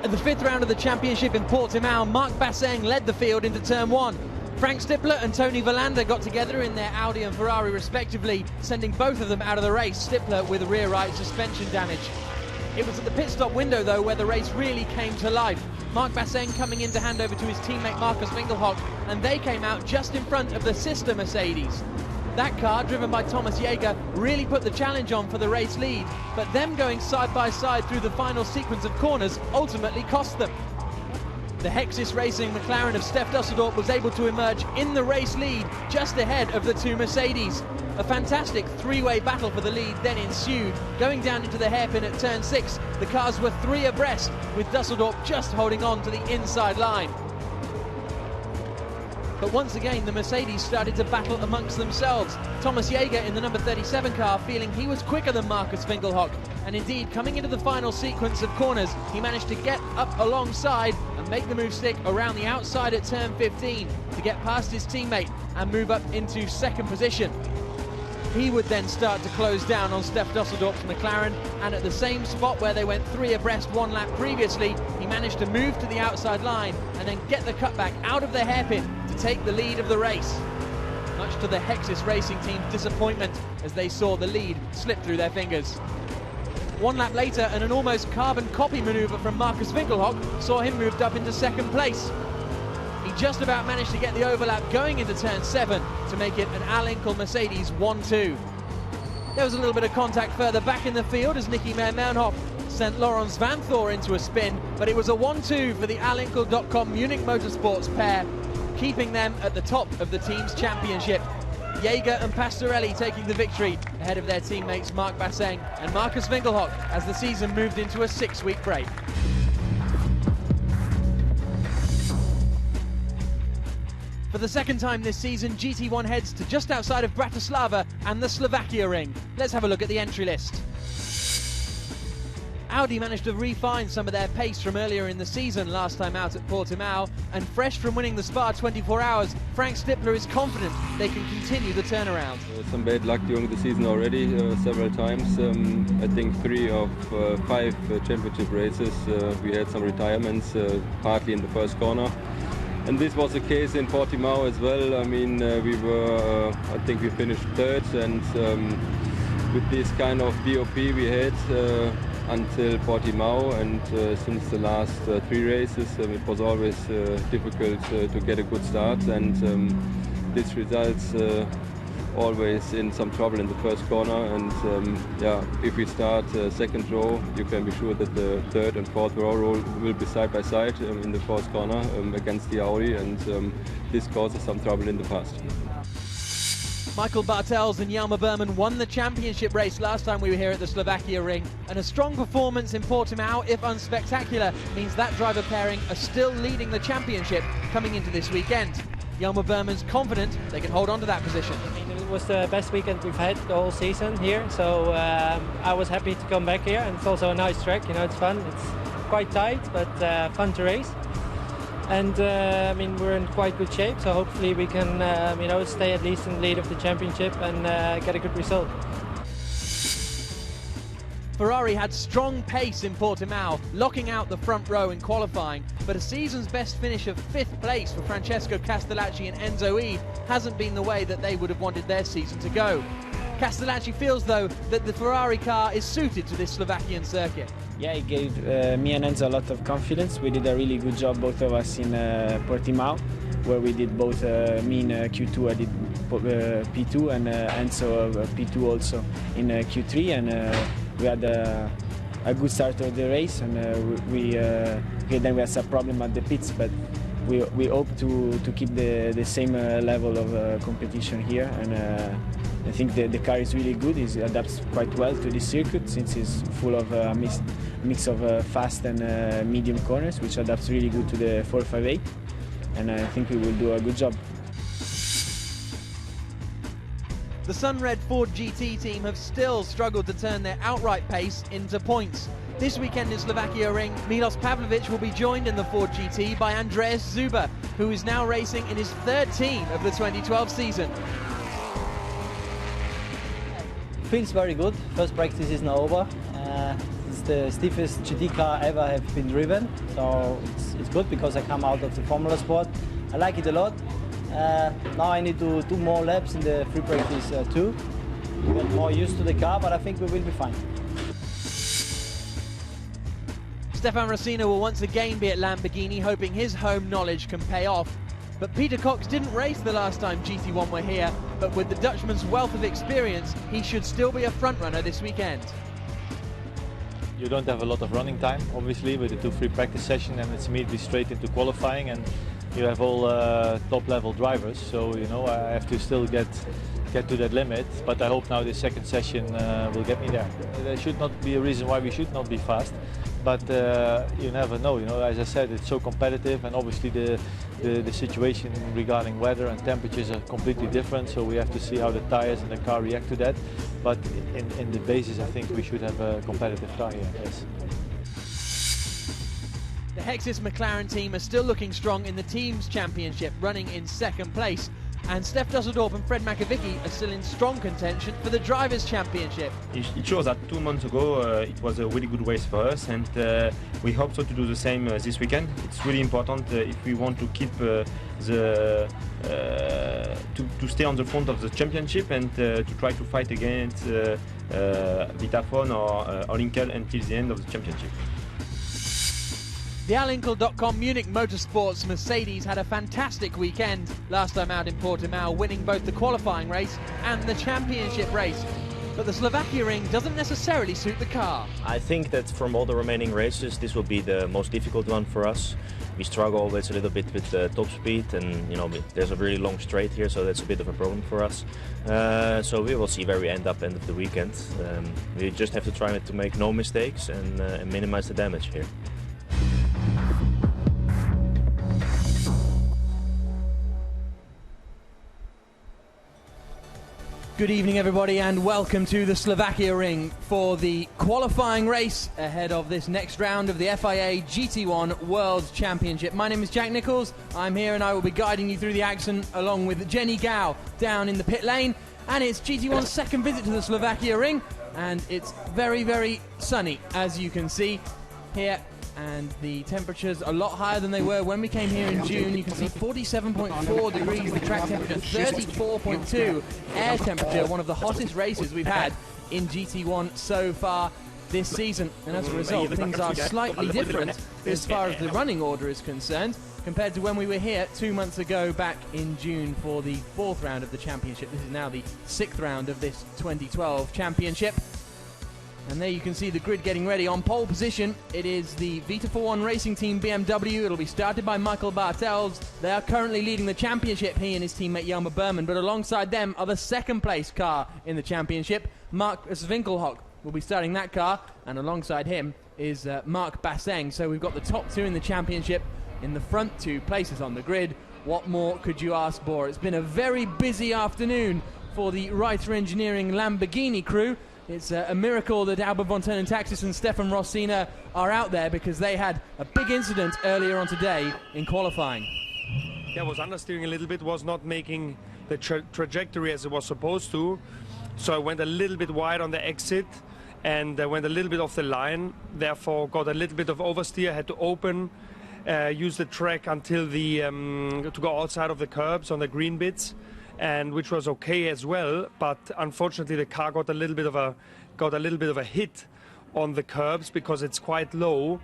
At the fifth round of the championship in Portimao, Marc Basseng led the field into turn one. Frank Stippler and Tony Verlander got together in their Audi and Ferrari respectively, sending both of them out of the race, Stippler with rear right suspension damage. It was at the pit stop window though where the race really came to life. Marc Basseng coming in to hand over to his teammate Markus Winkelhock, and they came out just in front of the sister Mercedes. That car, driven by Thomas Jaeger, really put the challenge on for the race lead, but them going side by side through the final sequence of corners ultimately cost them. The Hexis Racing McLaren of Stef Dusseldorp was able to emerge in the race lead just ahead of the two Mercedes. A fantastic three-way battle for the lead then ensued. Going down into the hairpin at turn 6, the cars were three abreast, with Dusseldorp just holding on to the inside line. But once again, the Mercedes started to battle amongst themselves. Thomas Jaeger in the number 37 car feeling he was quicker than Markus Winkelhock. And indeed, coming into the final sequence of corners, he managed to get up alongside and make the move stick around the outside at turn 15 to get past his teammate and move up into second position. He would then start to close down on Stef Dusseldorp's McLaren, and at the same spot where they went three abreast one lap previously, he managed to move to the outside line and then get the cutback out of the hairpin to take the lead of the race. Much to the Hexis Racing team's disappointment as they saw the lead slip through their fingers. One lap later, and an almost carbon copy manoeuvre from Markus Winkelhock saw him moved up into second place. He just about managed to get the overlap going into turn 7 to make it an Al Inkel Mercedes 1-2. There was a little bit of contact further back in the field as Nicky Meyer-Mernhoff sent Laurens Vanthoor into a spin, but it was a 1-2 for the Alinkel.com Munich Motorsports pair, keeping them at the top of the team's championship. Jaeger and Pastorelli taking the victory ahead of their teammates Marc Basseng and Markus Winkelhock as the season moved into a 6-week break. For the second time this season, GT1 heads to just outside of Bratislava and the Slovakia ring. Let's have a look at the entry list. Audi managed to refine some of their pace from earlier in the season, last time out at Portimao, and fresh from winning the Spa 24 Hours, Frank Stippler is confident they can continue the turnaround. Some bad luck during the season already, several times. I think 3 of 5 championship races we had some retirements, partly in the first corner. And this was the case in Portimao as well. I mean, I think we finished third, and with this kind of DOP we had until Portimao, and since the last 3 races it was always difficult to get a good start, and this results always in some trouble in the first corner. And yeah, if we start second row, you can be sure that the third and fourth row will be side by side in the fourth corner against the Audi, and this causes some trouble in the past. Michael Bartels and Jelmer Berman won the championship race last time we were here at the Slovakia ring, and a strong performance in Portimao, if unspectacular, means that driver pairing are still leading the championship coming into this weekend. Jelmer Berman's confident they can hold on to that position. It was the best weekend we've had the whole season here, so I was happy to come back here, and it's also a nice track, you know, it's fun. It's quite tight, but fun to race. And I mean, we're in quite good shape, so hopefully we can you know, stay at least in the lead of the championship and get a good result. Ferrari had strong pace in Portimao, locking out the front row in qualifying, but a season's best finish of 5th place for Francesco Castellacci and Enzo Ede hasn't been the way that they would have wanted their season to go. Castellacci feels, though, that the Ferrari car is suited to this Slovakian circuit. Yeah, it gave me and Enzo a lot of confidence. We did a really good job, both of us, in Portimao, where we did both, me in Q2, I did P2, and Enzo P2 also in Q3, and we had a good start of the race, and then we had some problem at the pits, but we hope to keep the same level of competition here, and I think the car is really good. It adapts quite well to this circuit, since it's full of a mix of fast and medium corners, which adapts really good to the 458, and I think we will do a good job. The Sunred Ford GT team have still struggled to turn their outright pace into points. This weekend in Slovakia ring, Milos Pavlovic will be joined in the Ford GT by Andreas Zuber, who is now racing in his 3rd team of the 2012 season. Feels very good. First practice is now over. It's the stiffest GT car I ever have been driven. So it's good because I come out of the Formula sport. I like it a lot. Now I need to do more laps in the free practice too. Get more used to the car, but I think we will be fine. Stefan Rossina will once again be at Lamborghini, hoping his home knowledge can pay off. But Peter Cox didn't race the last time GT1 were here, but with the Dutchman's wealth of experience, he should still be a front-runner this weekend. You don't have a lot of running time, obviously, with the 2 free practice sessions, and it's immediately straight into qualifying, and you have all top-level drivers, so you know I have to still get to that limit, but I hope now this second session will get me there. There should not be a reason why we should not be fast, but you never know. You know, as I said, it's so competitive, and obviously the situation regarding weather and temperatures are completely different, so we have to see how the tires and the car react to that. But in the basis, I think we should have a competitive car here, yes. The Hexis McLaren team are still looking strong in the Teams Championship, running in second place. And Steph Dusseldorp and Fred Makovicky are still in strong contention for the Drivers' Championship. It shows that 2 months ago it was a really good race for us, and we hope so to do the same this weekend. It's really important if we want to keep to stay on the front of the championship and to try to fight against Vitaphone or Olinkel until the end of the championship. The Alinkel.com Munich Motorsports Mercedes had a fantastic weekend last time out in Portimao, winning both the qualifying race and the championship race. But the Slovakia ring doesn't necessarily suit the car. I think that from all the remaining races, this will be the most difficult one for us. We struggle always a little bit with the top speed, and you know there's a really long straight here, so that's a bit of a problem for us. So we will see where we end up end of the weekend. We just have to try to make no mistakes and minimize the damage here. Good evening, everybody, and welcome to the Slovakia ring for the qualifying race ahead of this next round of the FIA GT1 World Championship. My name is Jack Nichols. I'm here and I will be guiding you through the action along with Jenny Gao down in the pit lane. And it's GT1's second visit to the Slovakia ring, and it's very, very sunny, as you can see here. And the temperatures are a lot higher than they were when we came here in June. You can see 47.4 degrees, the track temperature, 34.2 air temperature, one of the hottest races we've had in GT1 so far this season. And as a result, things are slightly different as far as the running order is concerned compared to when we were here 2 months ago back in June for the 4th round of the championship. This is now the 6th round of this 2012 championship. And there you can see the grid getting ready. On pole position, it is the Vitaphone racing team BMW. It'll be started by Michael Bartels. They are currently leading the championship, he and his teammate Jelmer Berman. But alongside them are the second place car in the championship. Marcus Winkelhock will be starting that car. And alongside him is Mark Basseng. So we've got the top 2 in the championship in the front 2 places on the grid. What more could you ask for? It's been a very busy afternoon for the Reiter Engineering Lamborghini crew. It's a miracle that Albert von Taxis and Stefan Rossina are out there, because they had a big incident earlier on today in qualifying. Yeah, was understeering a little bit, was not making the trajectory as it was supposed to. So I went a little bit wide on the exit and went a little bit off the line. Therefore, got a little bit of oversteer, had to open, use the track until the to go outside of the curbs on the green bits. And which was okay as well, but unfortunately the car got a little bit of a hit on the curbs because it's quite low,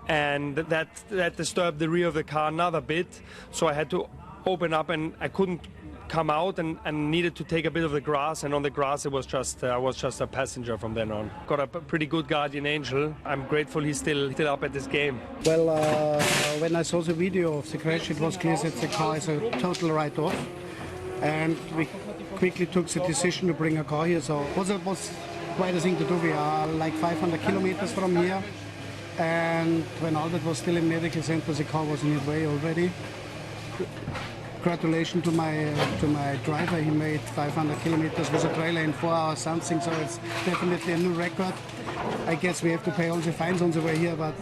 and that disturbed the rear of the car another bit. So I had to open up, and I couldn't come out, and needed to take a bit of the grass. And on the grass, it was just I was just a passenger from then on. Got a pretty good guardian angel. I'm grateful he's still up at this game. Well, when I saw the video of the crash, it was clear that the car is a total write-off. And we quickly took the decision to bring a car here, so it was quite a thing to do. We are like 500 kilometers from here, and when Albert was still in medical center, the car was in his way already. Congratulations to my driver. He made 500 kilometers with a trailer in 4 hours something, so it's definitely a new record. I guess we have to pay all the fines on the way here, but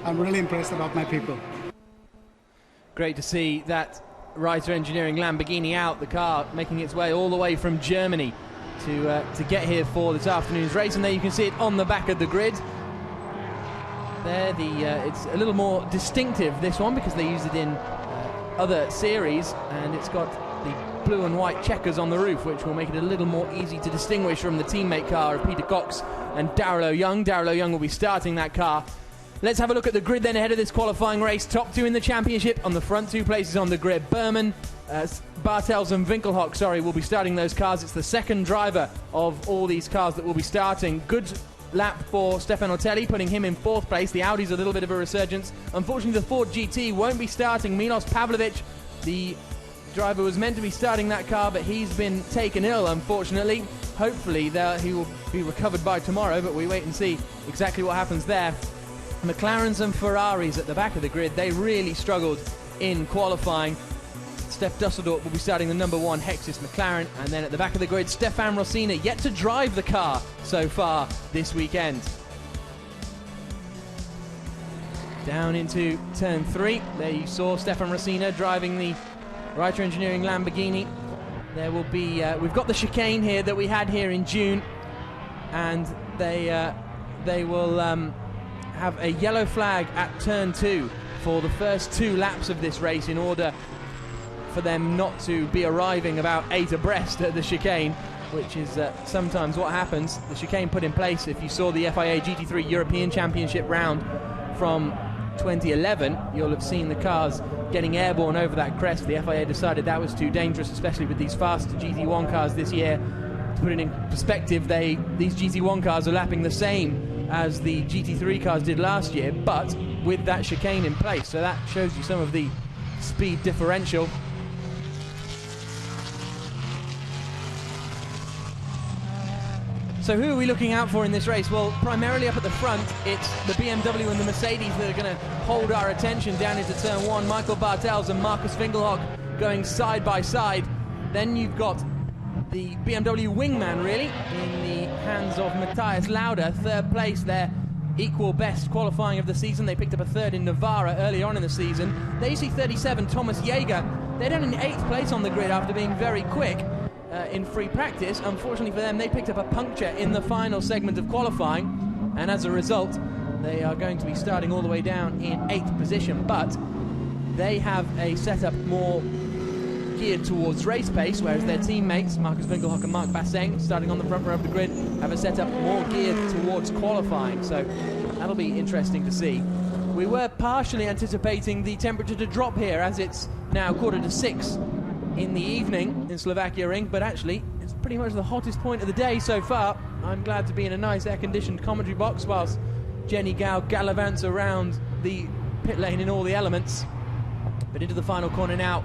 I'm really impressed about my people. Great to see that Reiter Engineering Lamborghini out, the car making its way all the way from Germany to get here for this afternoon's race, and there you can see it on the back of the grid. There, it's a little more distinctive, this one, because they used it in other series, and it's got the blue and white checkers on the roof, which will make it a little more easy to distinguish from the teammate car of Peter Cox and Darrell O'Young. Darrell O'Young will be starting that car. Let's have a look at the grid then ahead of this qualifying race. Top two in the championship on the front two places on the grid. Berman, Bartels and Winkelhock, will be starting those cars. It's the second driver of all these cars that will be starting. Good lap for Stefan Otelli, putting him in fourth place. The Audi's a little bit of a resurgence. Unfortunately, the Ford GT won't be starting. Milos Pavlovic, the driver, was meant to be starting that car, but he's been taken ill, unfortunately. Hopefully he will be recovered by tomorrow, but we wait and see exactly what happens there. McLarens and Ferraris at the back of the grid, they really struggled in qualifying. Steph Dusseldorp will be starting the number one Hexis McLaren, and then at the back of the grid, Stefan Rossina, yet to drive the car so far this weekend. Down into turn 3, there you saw Stefan Rossina driving the Reiter Engineering Lamborghini. There will be, we've got the chicane here that we had here in June, and they will have a yellow flag at turn 2 for the first 2 laps of this race, in order for them not to be arriving about 8 abreast at the chicane, which is sometimes what happens. The chicane put in place, if you saw the FIA GT3 European Championship round from 2011, you'll have seen the cars getting airborne over that crest. The FIA decided that was too dangerous, especially with these fast GT1 cars this year. To put it in perspective, these GT1 cars are lapping the same as the GT3 cars did last year, but with that chicane in place. So that shows you some of the speed differential. So who are we looking out for in this race? Well, primarily up at the front, it's the BMW and the Mercedes that are going to hold our attention down into turn 1. Michael Bartels and Markus Winkelhock going side by side. Then you've got the BMW wingman, really, in the hands of Matthias Lauda. Third place, their equal best qualifying of the season. They picked up a third in Navarra early on in the season. There you see 37, Thomas Jaeger. They're down in 8th place on the grid after being very quick in free practice. Unfortunately for them, they picked up a puncture in the final segment of qualifying, and as a result, they are going to be starting all the way down in 8th position. But they have a setup more geared towards race pace, whereas their teammates, Markus Winkelhock and Marc Basseng, starting on the front row of the grid, have a setup more geared towards qualifying. So that'll be interesting to see. We were partially anticipating the temperature to drop here, as it's now 5:45 in the evening in Slovakia Ring, but actually it's pretty much the hottest point of the day so far. I'm glad to be in a nice air-conditioned commentary box whilst Jenny Gao gallivants around the pit lane in all the elements. But into the final corner now,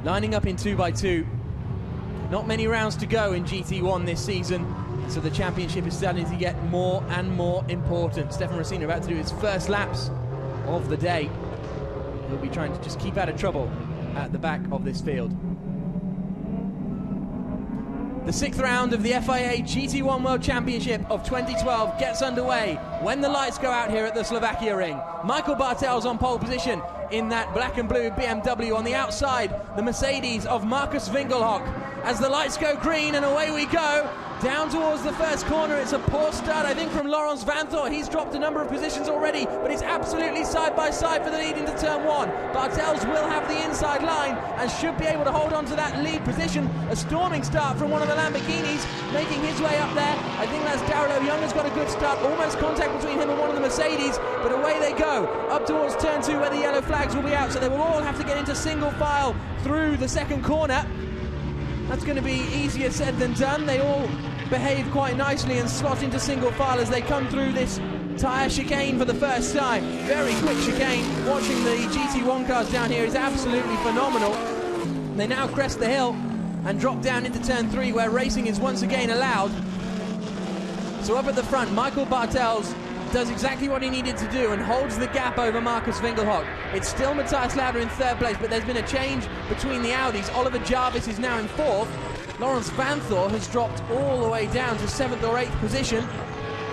lining up in 2x2. Not many rounds to go in GT1 this season, so the championship is starting to get more and more important. Stefan Rossina about to do his first laps of the day. He'll be trying to just keep out of trouble at the back of this field. The 6th round of the FIA GT1 World Championship of 2012 gets underway when the lights go out here at the Slovakia Ring. Michael Bartels on pole position in that black and blue BMW. On the outside, the Mercedes of Markus Winkelhock. As the lights go green and away we go, down towards the first corner. It's a poor start, I think, from Laurens Vanthoor. He's dropped a number of positions already, but it's absolutely side by side for the lead into turn 1. Bartels will have the inside line and should be able to hold on to that lead position. A storming start from one of the Lamborghinis, making his way up there. I think that's Darrell O'Young has got a good start. Almost contact between him and one of the Mercedes, but away they go up towards turn 2, where the yellow flags will be out, so they will all have to get into single file through the second corner. That's going to be easier said than done. They all behave quite nicely and slot into single file as they come through this tyre chicane for the first time. Very quick chicane. Watching the GT1 cars down here is absolutely phenomenal. They now crest the hill and drop down into turn 3, where racing is once again allowed. So up at the front, Michael Bartels does exactly what he needed to do and holds the gap over Markus Winkelhock. It's still Matthias Lauda in 3rd place, but there's been a change between the Audis. Oliver Jarvis is now in 4th. Laurens Vanthoor has dropped all the way down to 7th or 8th position.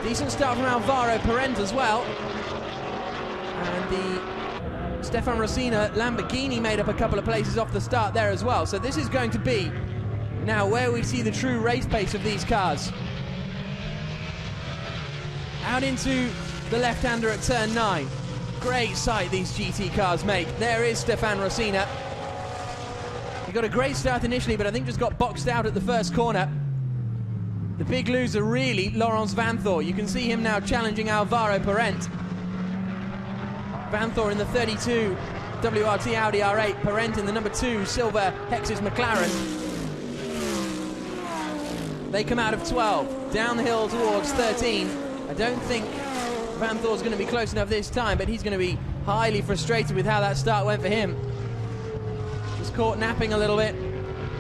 Decent start from Alvaro Parent as well. And the Stefan Rossina Lamborghini made up a couple of places off the start there as well. So this is going to be now where we see the true race pace of these cars. Out into the left-hander at turn 9. Great sight these GT cars make. There is Stefan Rosina. He got a great start initially, but I think just got boxed out at the first corner. The big loser really, Laurens Vanthoor. You can see him now challenging Alvaro Parent. Vanthoor in the 32 WRT Audi R8, Parent in the number 2 silver Hexus McLaren. They come out of 12, down the hill towards 13. I don't think Vanthoor's going to be close enough this time, but he's going to be highly frustrated with how that start went for him. Just caught napping a little bit,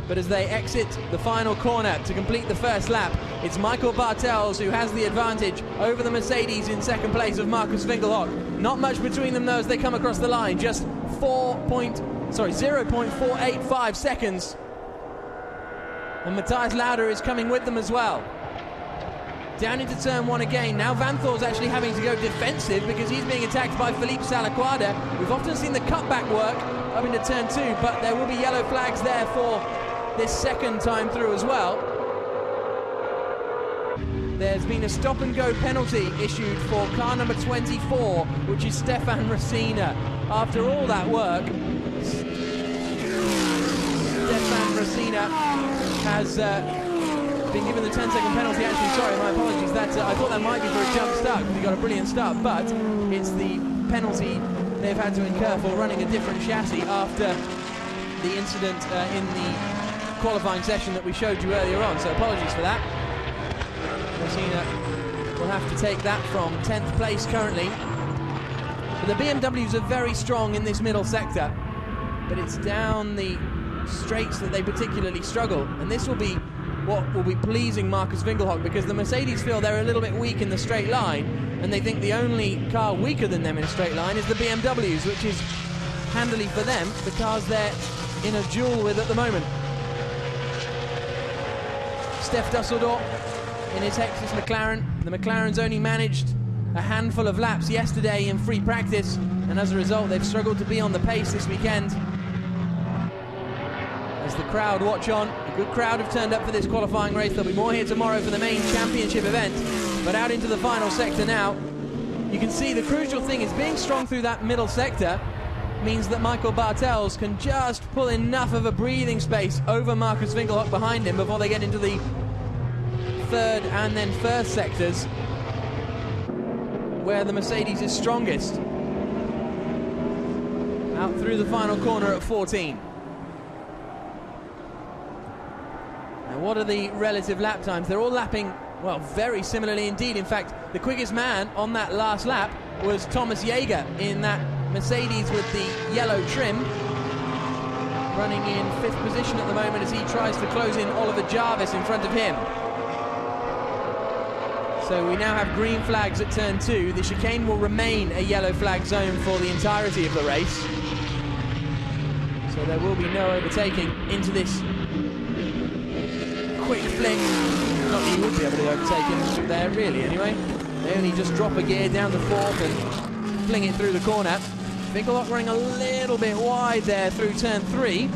but as they exit the final corner to complete the first lap, it's Michael Bartels who has the advantage over the Mercedes in second place of Markus Winkelhock. Not much between them though as they come across the line, just 0.485 seconds. And Matthias Lauda is coming with them as well. Down into turn 1 again. Now Vanthoor's actually having to go defensive because he's being attacked by Felipe Salaquada. We've often seen the cutback work up into turn 2, but there will be yellow flags there for this second time through as well. There's been a stop-and-go penalty issued for car number 24, which is Stefan Rosina. After all that work, Stefan Rosina has been given the 10-second penalty. Actually, sorry, my apologies. That I thought that might be for a jump start because he got a brilliant start, but it's the penalty they've had to incur for running a different chassis after the incident in the qualifying session that we showed you earlier on. So apologies for that. Rosina will have to take that from 10th place currently. But the BMWs are very strong in this middle sector, but it's down the straights that they particularly struggle, and this will be what will be pleasing Markus Winkelhock, because the Mercedes feel they're a little bit weak in the straight line, and they think the only car weaker than them in a straight line is the BMWs, which is handily for them the cars they're in a duel with at the moment. Steph Dusseldorf in his Hexus McLaren. The McLaren's only managed a handful of laps yesterday in free practice, and as a result they've struggled to be on the pace this weekend. As the crowd watch on, a good crowd have turned up for this qualifying race. There'll be more here tomorrow for the main championship event, but out into the final sector now. You can see the crucial thing is being strong through that middle sector means that Michael Bartels can just pull enough of a breathing space over Markus Winkelhock behind him before they get into the third and then first sectors, where the Mercedes is strongest. Out through the final corner at 14. Now what are the relative lap times? They're all lapping, well, very similarly indeed. In fact, the quickest man on that last lap was Thomas Jaeger in that Mercedes with the yellow trim, running in 5th position at the moment as he tries to close in Oliver Jarvis in front of him. So we now have green flags at turn 2. The chicane will remain a yellow flag zone for the entirety of the race. So there will be no overtaking into this quick flick. Not that you would be able to overtake him there, really, anyway. They only just drop a gear down to 4th and fling it through the corner. Winkelhock running a little bit wide there through turn 3.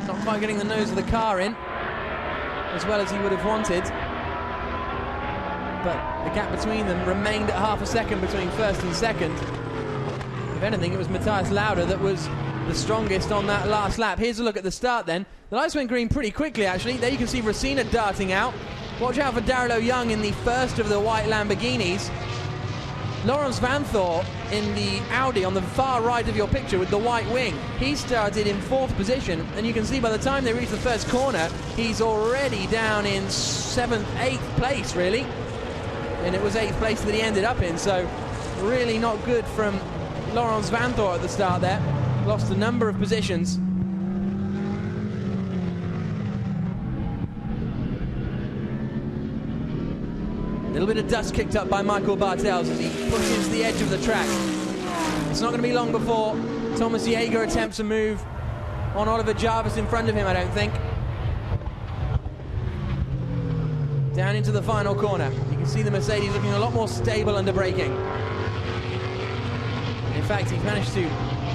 Not quite getting the nose of the car in as well as he would have wanted. But the gap between them remained at half a second between first and second. If anything, it was Matthias Lauda that was the strongest on that last lap. Here's a look at the start then. The lights went green pretty quickly, actually. There you can see Rosina darting out. Watch out for Daryl O'Young in the first of the white Lamborghinis. Laurens Vanthoor in the Audi on the far right of your picture with the white wing. He started in 4th position, and you can see by the time they reach the first corner, he's already down in 7th, 8th place, really. And it was 8th place that he ended up in, so really not good from Laurens Vanthoor at the start there. Lost a number of positions. A little bit of dust kicked up by Michael Bartels as he pushes the edge of the track. It's not going to be long before Thomas Jaeger attempts a move on Oliver Jarvis in front of him, I don't think. Down into the final corner. You can see the Mercedes looking a lot more stable under braking. In fact, he's managed to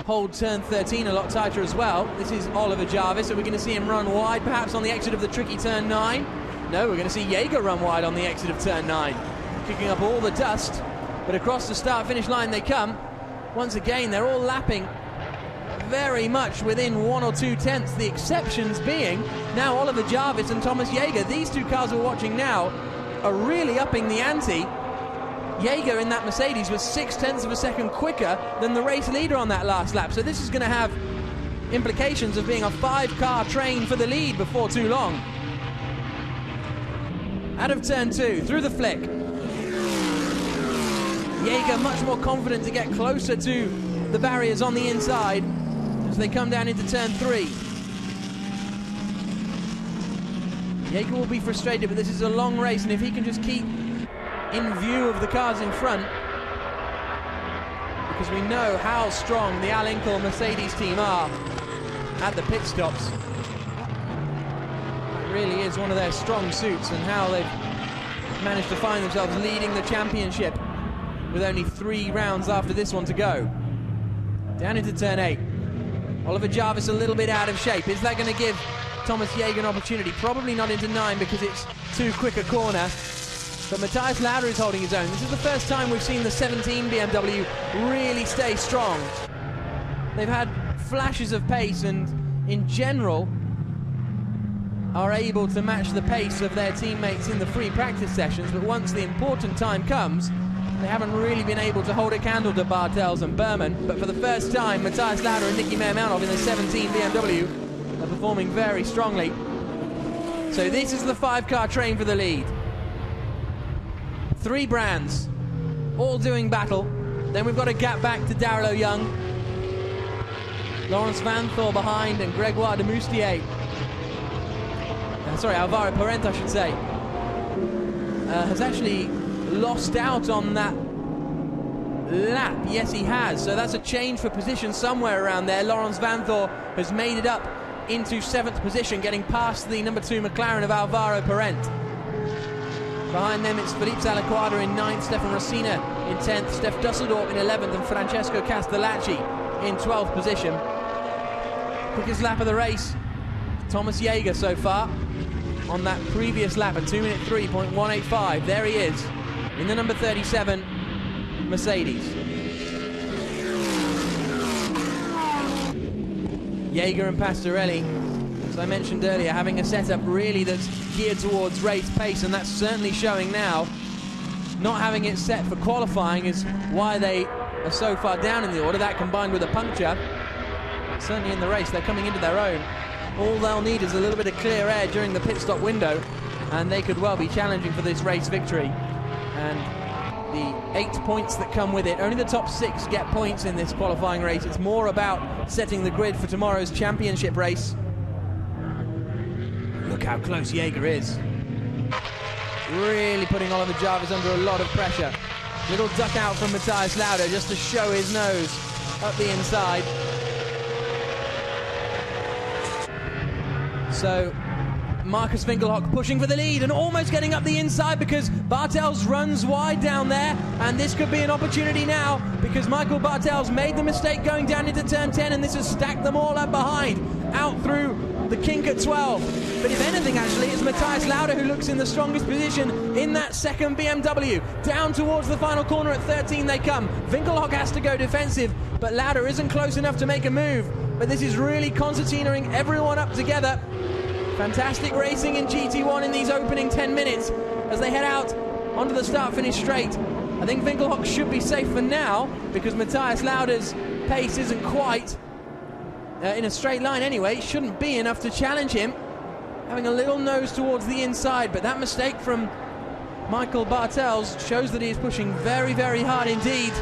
hold turn 13 a lot tighter as well. This is Oliver Jarvis, so we're going to see him run wide, perhaps on the exit of the tricky turn 9. No, we're going to see Jaeger run wide on the exit of turn 9, kicking up all the dust, but across the start-finish line they come. Once again, they're all lapping very much within 1 or 2 tenths, the exceptions being now Oliver Jarvis and Thomas Jaeger. These two cars we're watching now are really upping the ante. Jaeger in that Mercedes was 0.6 of a second quicker than the race leader on that last lap, so this is going to have implications of being a 5-car train for the lead before too long. Out of turn 2, through the flick. Jaeger much more confident to get closer to the barriers on the inside as they come down into turn 3. Jaeger will be frustrated, but this is a long race, and if he can just keep in view of the cars in front, because we know how strong the Al Inkel Mercedes team are at the pit stops. It really is one of their strong suits, and how they've managed to find themselves leading the championship with only 3 rounds after this one to go. Down into turn 8. Oliver Jarvis a little bit out of shape. Is that going to give Thomas Jaeger an opportunity? Probably not into 9 because it's too quick a corner. But Matthias Lauda is holding his own. This is the first time we've seen the 17 BMW really stay strong. They've had flashes of pace and, in general, are able to match the pace of their teammates in the free practice sessions, but once the important time comes, they haven't really been able to hold a candle to Bartels and Berman. But for the first time, Matthias Lauda and Nicky Meermanov in the 17 BMW are performing very strongly. So this is the 5-car train for the lead. 3 brands, all doing battle. Then we've got a gap back to Darrell O'Young. Lawrence Vanthor behind, and Gregoire de Moustier. Sorry, Alvaro Parent, I should say. Has actually lost out on that lap. Yes, he has. So that's a change for position somewhere around there. Lawrence Vanthor has made it up into 7th position, getting past the number 2 McLaren of Alvaro Parent. Behind them, it's Felipe Salaquada in 9th, Stefan Rossina in 10th, Steph Dusseldorp in 11th, and Francesco Castellacci in 12th position. Quickest lap of the race, Thomas Jaeger so far on that previous lap, a 2-minute 3.185. There he is in the number 37 Mercedes. Jaeger and Pastorelli, as I mentioned earlier, having a setup really that's geared towards race pace, and that's certainly showing now. Not having it set for qualifying is why they are so far down in the order. That combined with a puncture, certainly in the race they're coming into their own. All they'll need is a little bit of clear air during the pit stop window, and they could well be challenging for this race victory. And the 8 points that come with it, only the top 6 get points in this qualifying race. It's more about setting the grid for tomorrow's championship race. Look how close Jaeger is. Really putting Oliver Jarvis under a lot of pressure. Little duck out from Matthias Lauda just to show his nose up the inside. So Marcus Winkelhock pushing for the lead and almost getting up the inside, because Bartels runs wide down there, and this could be an opportunity now, because Michael Bartels made the mistake going down into turn 10, and this has stacked them all up behind, out through the kink at 12. But if anything, actually, it's Matthias Lauda who looks in the strongest position in that second BMW. Down towards the final corner at 13 they come. Winkelhock has to go defensive, but Lauda isn't close enough to make a move. But this is really concertinaing everyone up together. Fantastic racing in GT1 in these opening 10 minutes as they head out onto the start-finish straight. I think Winkelhock should be safe for now, because Matthias Lauda's pace isn't quite in a straight line anyway. Shouldn't be enough to challenge him. Having a little nose towards the inside, but that mistake from Michael Bartels shows that he is pushing very, very hard indeed.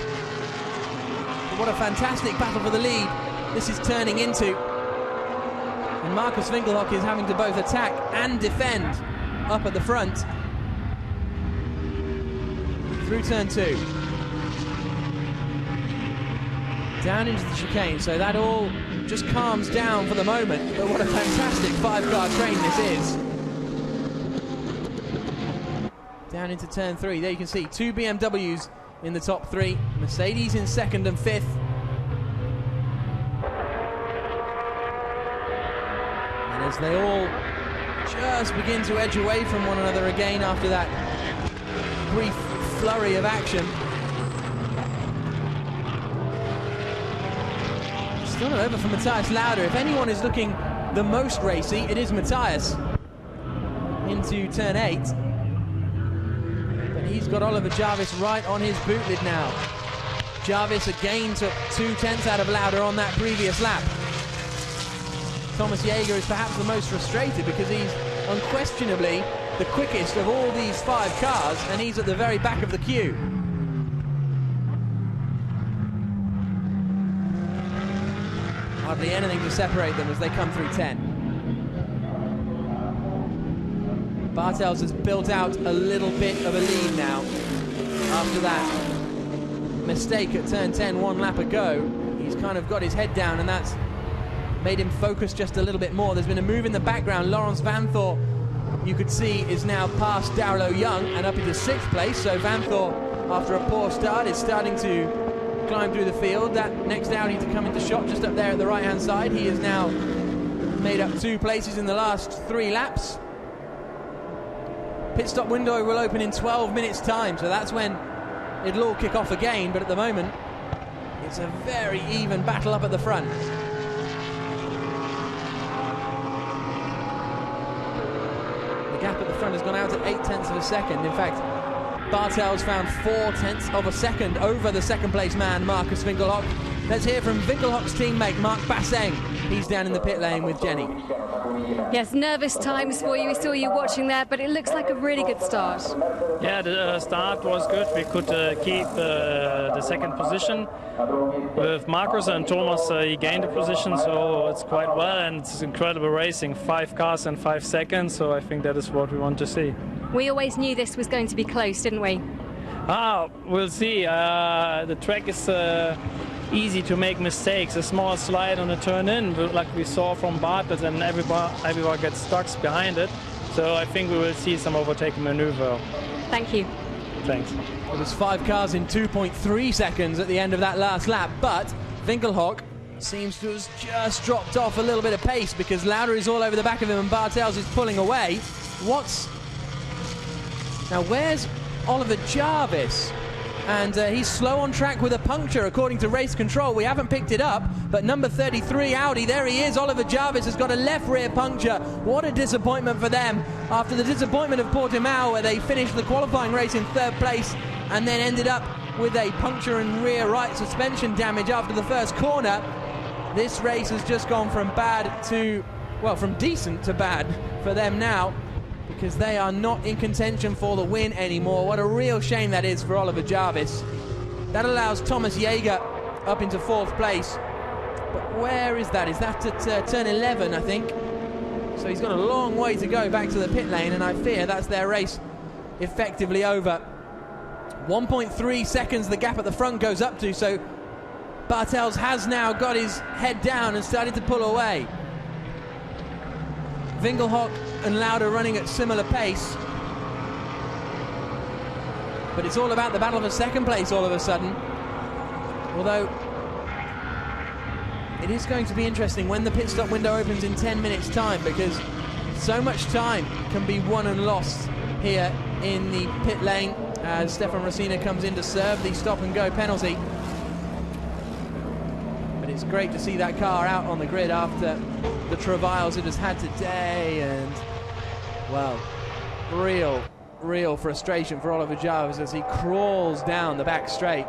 But what a fantastic battle for the lead this is turning into. And Marcus Winkelhock is having to both attack and defend up at the front. Through turn 2. Down into the chicane, so that all just calms down for the moment. But what a fantastic 5-car train this is. Down into turn 3. There you can see 2 BMWs in the top 3. Mercedes in 2nd and 5th. as they all just begin to edge away from one another again after that brief flurry of action. Still not over for Matthias Lauda. If anyone is looking the most racy, it is Matthias into turn 8. But he's got Oliver Jarvis right on his boot lid now. Jarvis again took 2/10 out of Lauda on that previous lap. Thomas Jaeger is perhaps the most frustrated because he's unquestionably the quickest of all these 5 cars, and he's at the very back of the queue. Hardly anything to separate them as they come through 10. Bartels has built out a little bit of a lead now after that mistake at turn 10 1 lap ago. He's kind of got his head down, and that's made him focus just a little bit more. There's been a move in the background. Lawrence Vanthoor, you could see, is now past Darlow Young and up into 6th place. So Vanthoor, after a poor start, is starting to climb through the field. That next Audi to come into shot just up there at the right-hand side. He has now made up 2 places in the last 3 laps. Pit stop window will open in 12 minutes time, so that's when it'll all kick off again. But at the moment, it's a very even battle up at the front. The gap at the front has gone out at 0.8 of a second. In fact, Bartels found 0.4 of a second over the second place man, Marcus Winkelhock. Let's hear from Winkelhock's teammate, Mark Basseng. He's down in the pit lane with Jenny. Yes, nervous times for you. We saw you watching that, but it looks like a really good start. Yeah, the start was good. We could keep the second position. With Marcus and Thomas, he gained the position, so it's quite well, and it's incredible racing. 5 cars in 5 seconds, so I think that is what we want to see. We always knew this was going to be close, didn't we? We'll see. The track is easy to make mistakes. A small slide on a turn in, like we saw from Bartels, and everyone gets stuck behind it. So I think we will see some overtaking maneuver. Thank you. Thanks. Well, there's 5 cars in 2.3 seconds at the end of that last lap, but Winkelhock seems to have just dropped off a little bit of pace because Lauda is all over the back of him and Bartels is pulling away. Now where's Oliver Jarvis? And he's slow on track with a puncture, according to race control. We haven't picked it up, but number 33 Audi, there he is. Oliver Jarvis has got a left rear puncture. What a disappointment for them after the disappointment of Portimao, where they finished the qualifying race in 3rd place and then ended up with a puncture and rear right suspension damage after the first corner. This race has just gone from bad to, well, from decent to bad for them now, because they are not in contention for the win anymore. What a real shame that is for Oliver Jarvis. That allows Thomas Jaeger up into 4th place. But where is that? Is that at turn 11, I think? So he's got a long way to go back to the pit lane, and I fear that's their race effectively over. 1.3 seconds the gap at the front goes up to, so Bartels has now got his head down and started to pull away. Winkelhock and Lauda running at similar pace, but it's all about the battle for 2nd place all of a sudden. Although it is going to be interesting when the pit stop window opens in 10 minutes time, because so much time can be won and lost here in the pit lane as Stefan Rossina comes in to serve the stop and go penalty. But it's great to see that car out on the grid after the travails it has had today, and well, real frustration for Oliver Jarvis as he crawls down the back straight.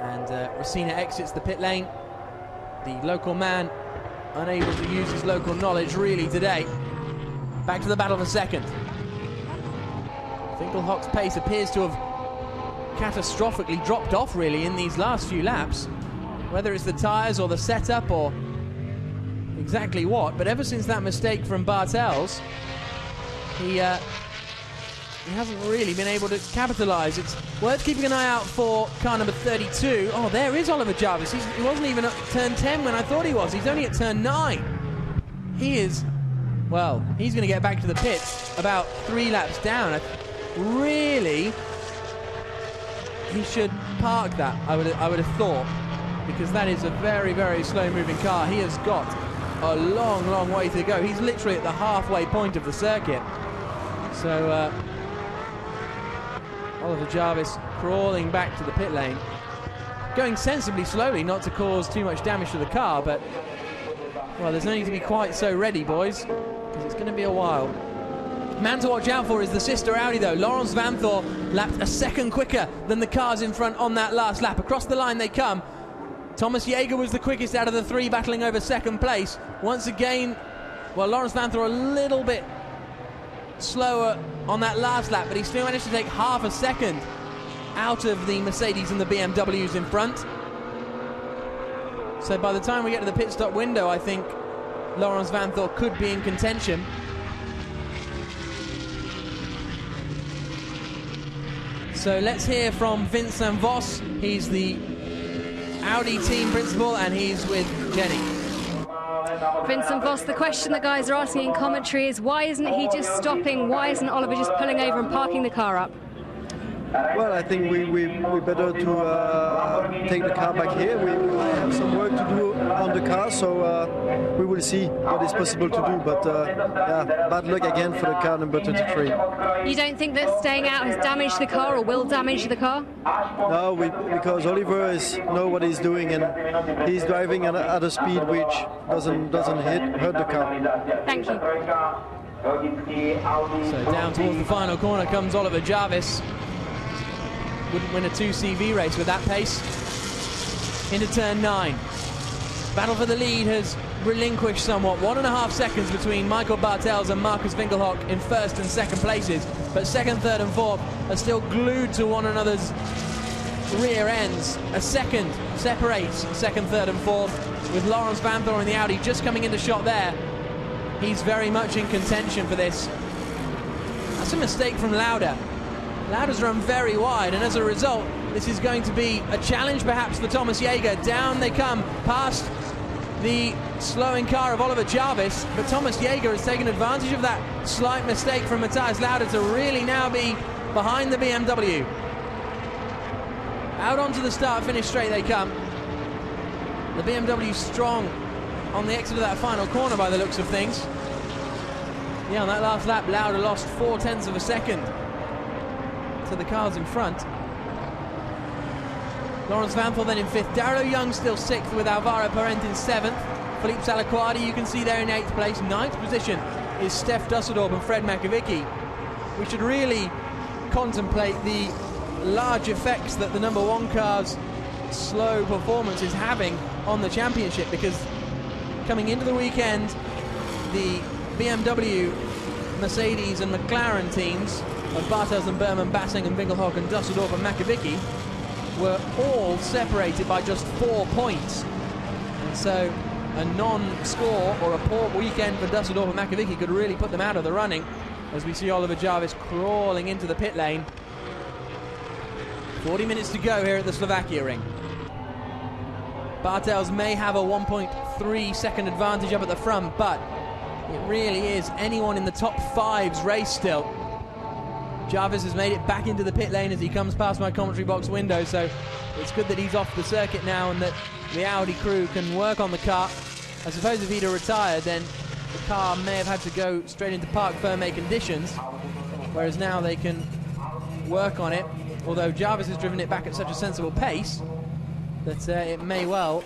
And Rossina exits the pit lane. The local man unable to use his local knowledge really today. Back to the battle for 2nd. Winkelhock's pace appears to have catastrophically dropped off really in these last few laps. Whether it's the tyres or the setup or exactly what, but ever since that mistake from Bartels, he hasn't really been able to capitalise. It's worth keeping an eye out for car number 32. Oh, there is Oliver Jarvis. He wasn't even at turn 10 when I thought he was. He's only at turn 9. He is, well, he's going to get back to the pits about 3 laps down. Really, he should park that, I would have thought, because that is a very, very slow-moving car. He has got a long, long way to go. He's literally at the halfway point of the circuit. So Oliver Jarvis crawling back to the pit lane, going sensibly slowly not to cause too much damage to the car, but well, there's no need to be quite so ready, boys, because it's going to be a while. Man to watch out for is the sister Audi, though. Laurens Vanthoor lapped a second quicker than the cars in front on that last lap. Across the line they come. Thomas Jaeger was the quickest out of the three, battling over second place. Once again, well, Laurens Vanthoor a little bit slower on that last lap, but he still managed to take half a second out of the Mercedes and the BMWs in front. So by the time we get to the pit stop window, I think Laurens Vanthoor could be in contention. So let's hear from Vincent Vos. He's the Audi team principal and he's with Jenny. Vincent Vos, the question that guys are asking in commentary is, why isn't he just stopping? Why isn't Oliver just pulling over and parking the car up? Well, I think we better to take the car back here. We have some work to do on the car, so we will see what is possible to do. But yeah, bad luck again for the car number 23. You don't think that staying out has damaged the car or will damage the car? No, because Oliver knows what he's doing and he's driving at a speed which doesn't hurt the car. Thank you. So down towards the final corner comes Oliver Jarvis. Wouldn't win a 2CV race with that pace. Into turn 9. Battle for the lead has relinquished somewhat. 1.5 seconds between Michael Bartels and Marcus Winkelhock in first and second places. But second, third and fourth are still glued to one another's rear ends. A second separates second, third and fourth, with Laurens Vanthoor in the Audi just coming into shot there. He's very much in contention for this. That's a mistake from Lauda. Lauda's run very wide, and as a result, this is going to be a challenge perhaps for Thomas Jaeger. Down they come, past the slowing car of Oliver Jarvis, but Thomas Jaeger has taken advantage of that slight mistake from Matthias Lauda to really now be behind the BMW. Out onto the start-finish straight they come. The BMW strong on the exit of that final corner by the looks of things. Yeah, on that last lap, Lauda lost 0.4 of a second to the cars in front. Laurens Vanthoor then in 5th. Darrell Young still 6th with Alvaro Parent in 7th. Philippe Salaquardi, you can see there in 8th place. 9th position is Steph Dusseldorp and Fred Makovicky. We should really contemplate the large effects that the number 1 car's slow performance is having on the championship, because coming into the weekend, the BMW, Mercedes and McLaren teams of Bartels and Berman, Bassing and Winkelhock and Dusseldorp and Makovicky were all separated by just 4 points. And so a non-score or a poor weekend for Dusseldorp and Makovicky could really put them out of the running, as we see Oliver Jarvis crawling into the pit lane. 40 minutes to go here at the Slovakia ring. Bartels may have a 1.3 second advantage up at the front, but it really is anyone in the top 5's race still. Jarvis has made it back into the pit lane as he comes past my commentary box window, so it's good that he's off the circuit now and that the Audi crew can work on the car. I suppose if he'd have retired, then the car may have had to go straight into parc fermé conditions, whereas now they can work on it, although Jarvis has driven it back at such a sensible pace that it may well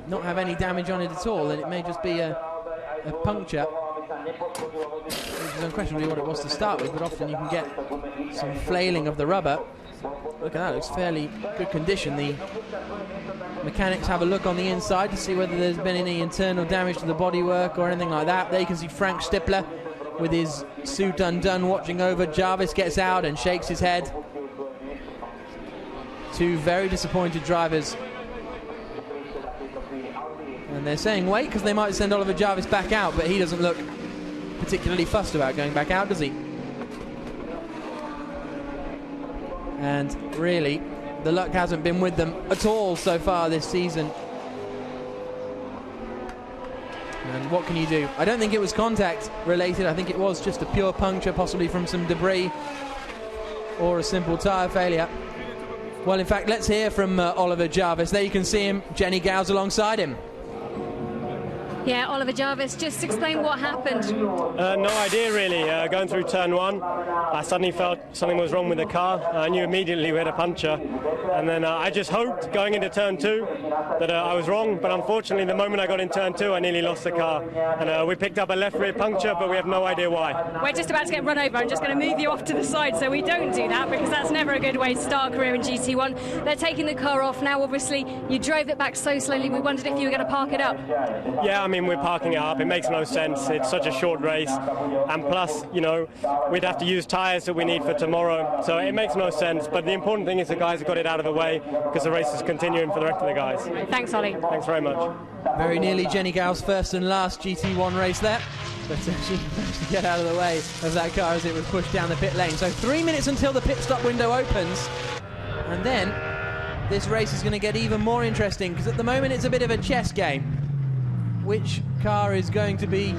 not have any damage on it at all, and it may just be a puncture, which is unquestionably what it was to start with, but often you can get some flailing of the rubber. Look at that, it looks fairly good condition. The mechanics have a look on the inside to see whether there's been any internal damage to the bodywork or anything like that. There you can see Frank Stippler with his suit undone watching over. Jarvis gets out and shakes his head. 2 very disappointed drivers. And they're saying wait, because they might send Oliver Jarvis back out, but he doesn't look particularly fussed about going back out, does he? And really, the luck hasn't been with them at all so far this season. And what can you do? I don't think it was contact related. I think it was just a pure puncture, possibly from some debris or a simple tyre failure. Well, in fact, let's hear from Oliver Jarvis. There you can see him, Jenny Gow's alongside him. Yeah, Oliver Jarvis, just explain what happened. No idea really. Going through turn 1, I suddenly felt something was wrong with the car. I knew immediately we had a puncture, and then I just hoped going into turn 2 that I was wrong, but unfortunately the moment I got in turn 2 I nearly lost the car, and we picked up a left rear puncture, but we have no idea why. We're just about to get run over. I'm just going to move you off to the side so we don't do that, because that's never a good way to start a career in GT1. They're taking the car off now. Obviously you drove it back so slowly, we wondered if you were going to park it up. Yeah, I mean, we're parking it up. It makes no sense. It's such a short race, and plus, you know, we'd have to use tyres that we need for tomorrow, so it makes no sense. But the important thing is the guys have got it out of the way, because the race is continuing for the rest of the guys. Thanks, Ollie. Thanks very much. Very nearly Jenny Gow's first and last GT1 race there, but she managed to get out of the way of that car as it was pushed down the pit lane. So 3 minutes until the pit stop window opens, and then this race is going to get even more interesting, because at the moment it's a bit of a chess game. Which car is going to be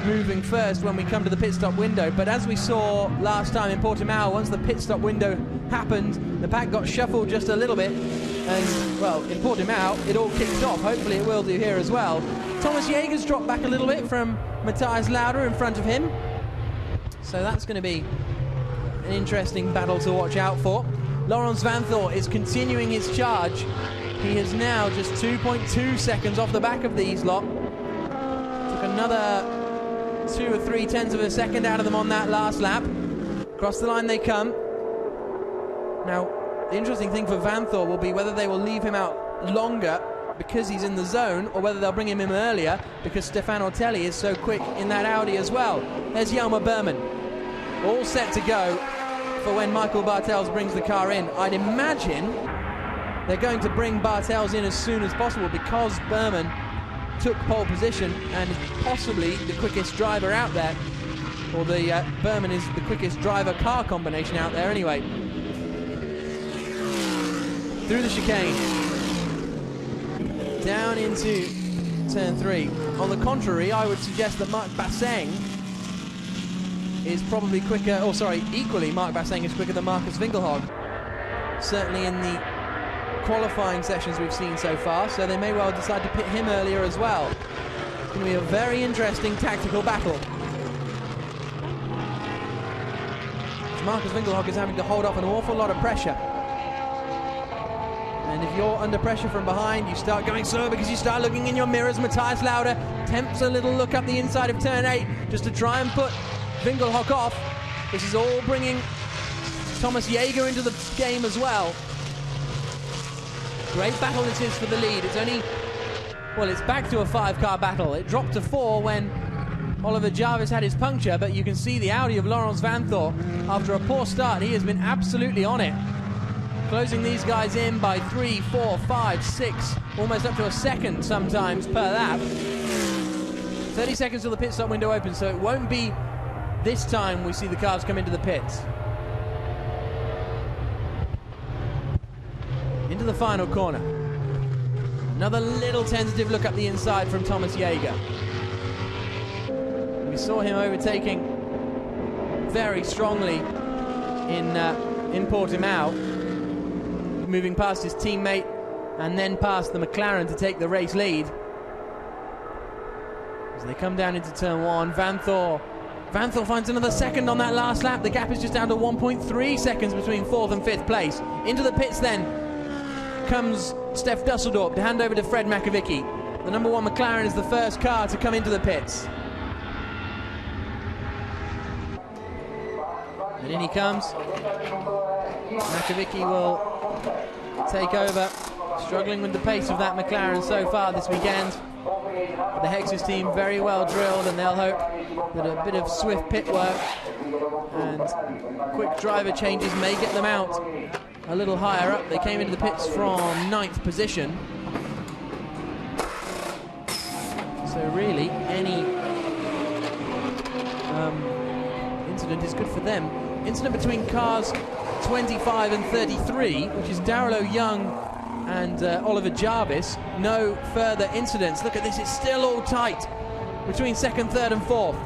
moving first when we come to the pit stop window? But as we saw last time in Portimao, once the pit stop window happened, the pack got shuffled just a little bit, and well, in Portimao it all kicked off. Hopefully it will do here as well. Thomas Jäger's dropped back a little bit from Matthias Lauda in front of him, so that's going to be an interesting battle to watch out for. Laurens Vanthoor is continuing his charge. He is now just 2.2 seconds off the back of these lot. Took another 2 or 3 tenths of a second out of them on that last lap. Across the line they come. Now, the interesting thing for Vanthoor will be whether they will leave him out longer because he's in the zone, or whether they'll bring him in earlier because Stefan Ortelli is so quick in that Audi as well. There's Jelmer Berman, all set to go for when Michael Bartels brings the car in. I'd imagine they're going to bring Bartels in as soon as possible, because Berman took pole position and is possibly the quickest driver out there, or the Berman is the quickest driver-car combination out there anyway. Through the chicane, down into turn 3. On the contrary, I would suggest that Marc Basseng is probably quicker, or sorry, equally Marc Basseng is quicker than Marcus Winkelhock. Certainly in the qualifying sessions we've seen so far, so they may well decide to pit him earlier as well. It's going to be a very interesting tactical battle. Marcus Winkelhock is having to hold off an awful lot of pressure. And if you're under pressure from behind, you start going slow because you start looking in your mirrors. Matthias Lauda attempts a little look up the inside of turn 8 just to try and put Winkelhock off. This is all bringing Thomas Jäger into the game as well. Great battle this is for the lead. It's only, well, it's back to a 5-car battle. It dropped to 4 when Oliver Jarvis had his puncture, but you can see the Audi of Laurens Vanthoor. After a poor start, he has been absolutely on it. Closing these guys in by 3, 4, 5, 6, almost up to a second sometimes per lap. 30 seconds till the pit stop window opens, so it won't be this time we see the cars come into the pits. Into the final corner. Another little tentative look up the inside from Thomas Jäger. We saw him overtaking very strongly in Portimao, moving past his teammate and then past the McLaren to take the race lead. As they come down into turn 1, Vanthoor finds another second on that last lap. The gap is just down to 1.3 seconds between 4th and 5th place. Into the pits then comes Stef Dusseldorp to hand over to Fred Makovicky. The number 1 McLaren is the first car to come into the pits. And in he comes. Makovicky will take over, struggling with the pace of that McLaren so far this weekend. But the Hexus team very well drilled, and they'll hope that a bit of swift pit work and quick driver changes may get them out a little higher up. They came into the pits from 9th position. So really, any incident is good for them. Incident between cars 25 and 33, which is Darrell Young and Oliver Jarvis. No further incidents. Look at this, it's still all tight between 2nd, 3rd and 4th.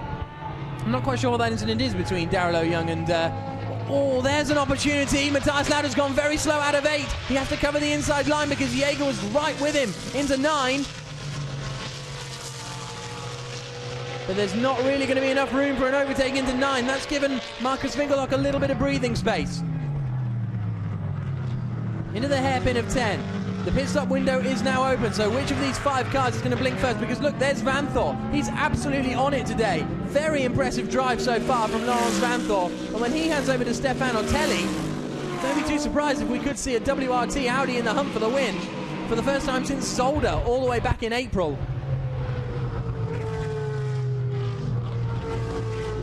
I'm not quite sure what that incident is between Darrell Young and oh, there's an opportunity. Matthias Lauda's gone very slow out of 8. He has to cover the inside line because Jäger was right with him into 9. but there's not really going to be enough room for an overtake into 9. That's given Marcus Winkelhock a little bit of breathing space. Into the hairpin of 10. The pit stop window is now open, so which of these 5 cars is going to blink first? Because look, there's Vanthor. He's absolutely on it today. Very impressive drive so far from Laurens Vanthor. And when he hands over to Stefan Otelli, don't be too surprised if we could see a WRT Audi in the hunt for the win for the first time since Solder, all the way back in April.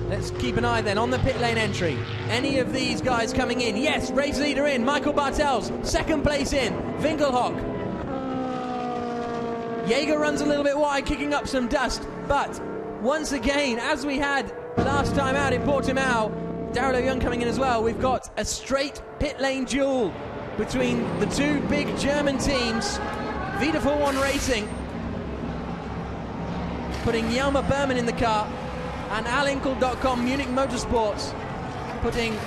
Let's keep an eye then on the pit lane entry. Any of these guys coming in? Yes, race leader in, Michael Bartels, second place in, Winkelhock. Jaeger runs a little bit wide, kicking up some dust, but once again, as we had last time out in Portimao, Daryl Young coming in as well, we've got a straight pit lane duel between the 2 big German teams. Vida for One Racing putting Jelmer Berman in the car, and Alinkel.com Munich Motorsports putting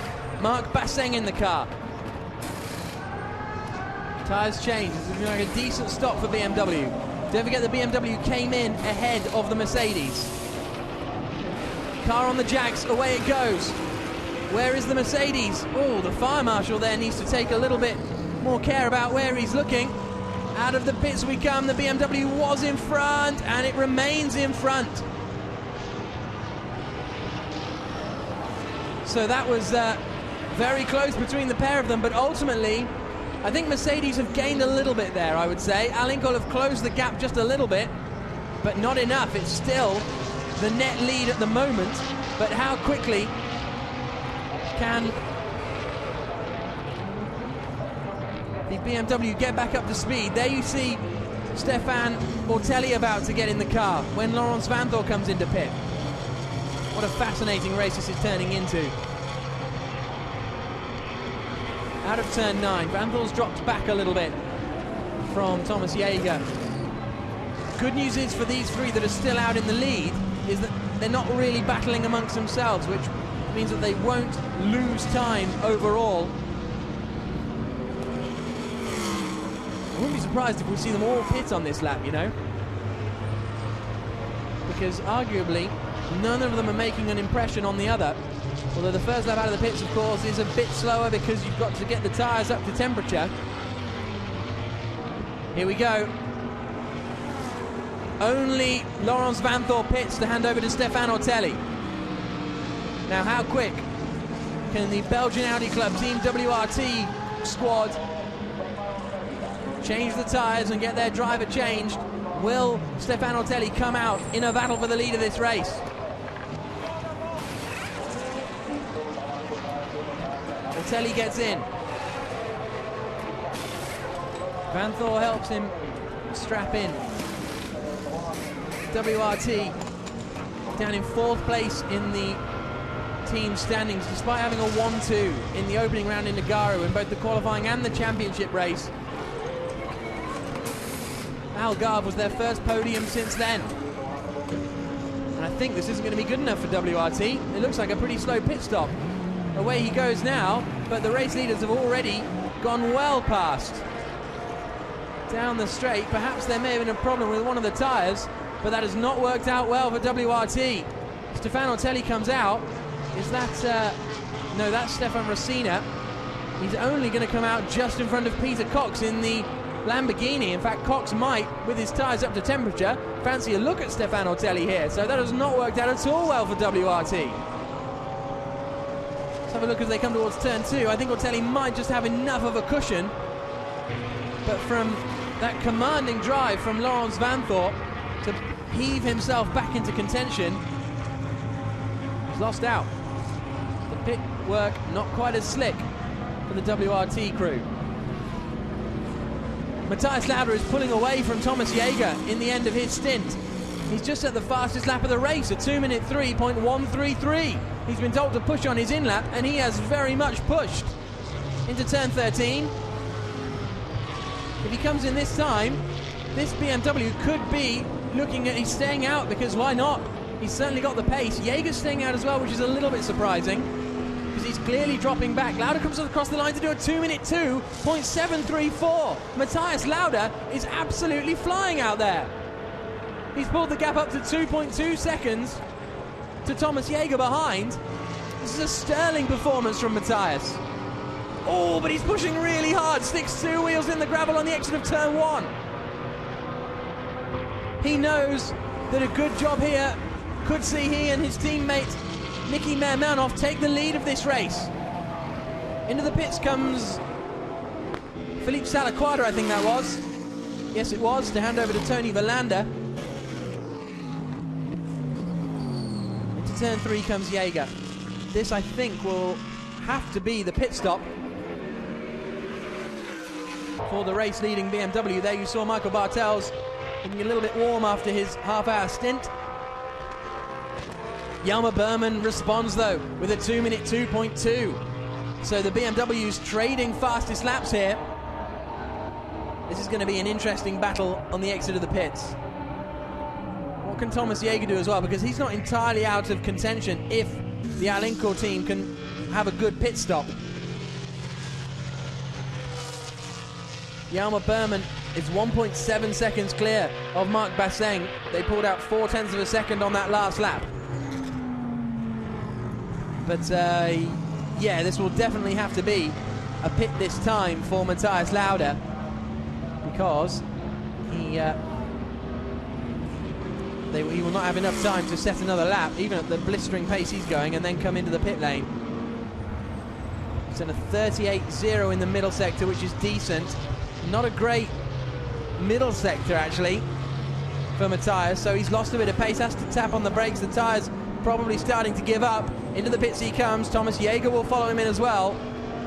Mark Basseng in the car. Tyres changed. This is like a decent stop for BMW. Don't forget the BMW came in ahead of the Mercedes. Car on the jacks, away it goes. Where is the Mercedes? Oh, the fire marshal there needs to take a little bit more care about where he's looking. Out of the pits we come. The BMW was in front, and it remains in front. So that was very close between the pair of them, but ultimately I think Mercedes have gained a little bit there, I would say. Alinkel have closed the gap just a little bit, but not enough. It's still the net lead at the moment, but how quickly can the BMW get back up to speed? There you see Stefan Otelli about to get in the car when Laurens Vanthor comes into pit. What a fascinating race this is turning into. Out of turn 9, Vanthor's dropped back a little bit from Thomas Jaeger. Good news is for these 3 that are still out in the lead is that they're not really battling amongst themselves, which means that they won't lose time overall. I wouldn't be surprised if we see them all pit on this lap, you know, because arguably none of them are making an impression on the other. Although the first lap out of the pits, of course, is a bit slower because you've got to get the tyres up to temperature. Here we go. Only Laurens Vanthor pits to hand over to Stefan Otelli. Now, how quick can the Belgian Audi Club Team WRT squad change the tyres and get their driver changed? Will Stefan Otelli come out in a battle for the lead of this race? Otelli gets in. Vanthor helps him strap in. WRT down in 4th place in the team standings, despite having a 1-2 in the opening round in Nagaro in both the qualifying and the championship race. Algarve was their first podium since then. And I think this isn't going to be good enough for WRT. It looks like a pretty slow pit stop. Away he goes now, but the race leaders have already gone well past. Down the straight, perhaps there may have been a problem with one of the tyres, but that has not worked out well for WRT. Stefan Otelli comes out. Is that... no, that's Stefan Rossina. He's only going to come out just in front of Peter Cox in the Lamborghini. In fact, Cox might, with his tyres up to temperature, fancy a look at Stefan Otelli here. So that has not worked out at all well for WRT. Let's have a look as they come towards turn 2. I think Otelli might just have enough of a cushion, but from that commanding drive from Laurens Vanthor to heave himself back into contention, he's lost out. The pit work not quite as slick for the WRT crew. Matthias Lauda is pulling away from Thomas Jaeger in the end of his stint. He's just at the fastest lap of the race, a 2-minute 3.133. He's been told to push on his in-lap, and he has very much pushed. Into turn 13. If he comes in this time, this BMW could be looking at, he's staying out, because why not? He's certainly got the pace. Jaeger's staying out as well, which is a little bit surprising, because he's clearly dropping back. Lauda comes across the line to do a 2-minute 2.734. Matthias Lauda is absolutely flying out there. He's pulled the gap up to 2.2 seconds to Thomas Jaeger behind. This is a sterling performance from Matthias. Oh, but he's pushing really hard. Sticks 2 wheels in the gravel on the exit of turn 1. He knows that a good job here could see he and his teammate Nicky Mermanov take the lead of this race. Into the pits comes Philippe Salaquada, I think that was. Yes, it was, to hand over to Tony Verlander. Into turn 3 comes Jaeger. This, I think, will have to be the pit stop for the race-leading BMW. There you saw Michael Bartels getting a little bit warm after his half-hour stint. Hjalmar Berman responds, though, with a 2-minute 2.2. So the BMW's trading fastest laps here. This is going to be an interesting battle on the exit of the pits. What can Thomas Jaeger do as well? Because he's not entirely out of contention if the Alinco team can have a good pit stop. Hjalmar Berman is 1.7 seconds clear of Marc Basseng. They pulled out 0.4 of a second on that last lap. But yeah, this will definitely have to be a pit this time for Matthias Lauda, because he will not have enough time to set another lap, even at the blistering pace he's going, and then come into the pit lane. He's done a 38.0 in the middle sector, which is decent. Not a great middle sector, actually, for Matthias, so he's lost a bit of pace, has to tap on the brakes. The tyres probably starting to give up. Into the pits he comes. Thomas Jaeger will follow him in as well.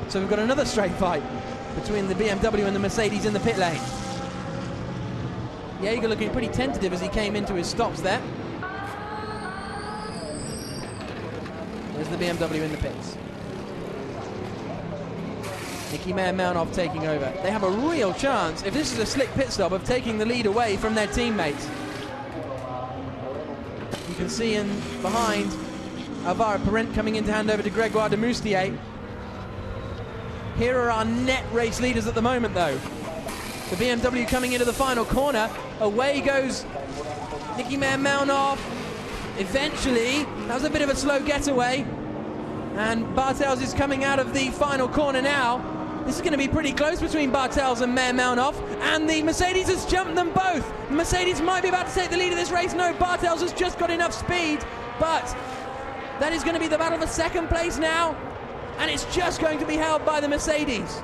So we've got another straight fight between the BMW and the Mercedes in the pit lane. Jaeger looking pretty tentative as he came into his stops there. There's the BMW in the pits. Nicky Mermanov taking over. They have a real chance, if this is a slick pit stop, of taking the lead away from their teammates. You can see in behind Alvaro Parent coming in to hand over to Gregoire de Moustier. Here are our net race leaders at the moment, though. The BMW coming into the final corner. Away goes Nicky Mermanov. Eventually, that was a bit of a slow getaway. And Bartels is coming out of the final corner now. This is going to be pretty close between Bartels and Mermanov, and the Mercedes has jumped them both. The Mercedes might be about to take the lead of this race. No, Bartels has just got enough speed, but that is going to be the battle for second place now, and it's just going to be held by the Mercedes.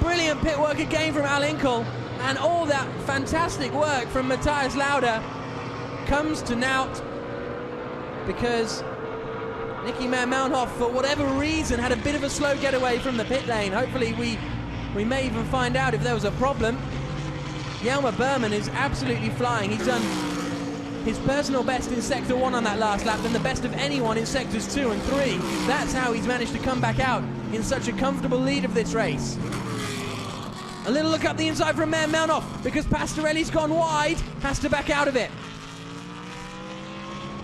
Brilliant pit work again from Al Inkel, and all that fantastic work from Matthias Lauda comes to naught because Nicky Mermanov, for whatever reason, had a bit of a slow getaway from the pit lane. Hopefully we may even find out if there was a problem. Hjalmar Berman is absolutely flying. He's done his personal best in Sector 1 on that last lap, and the best of anyone in Sectors 2 and 3. That's how he's managed to come back out in such a comfortable lead of this race. A little look up the inside from Mermanov, because Pastorelli's gone wide, has to back out of it.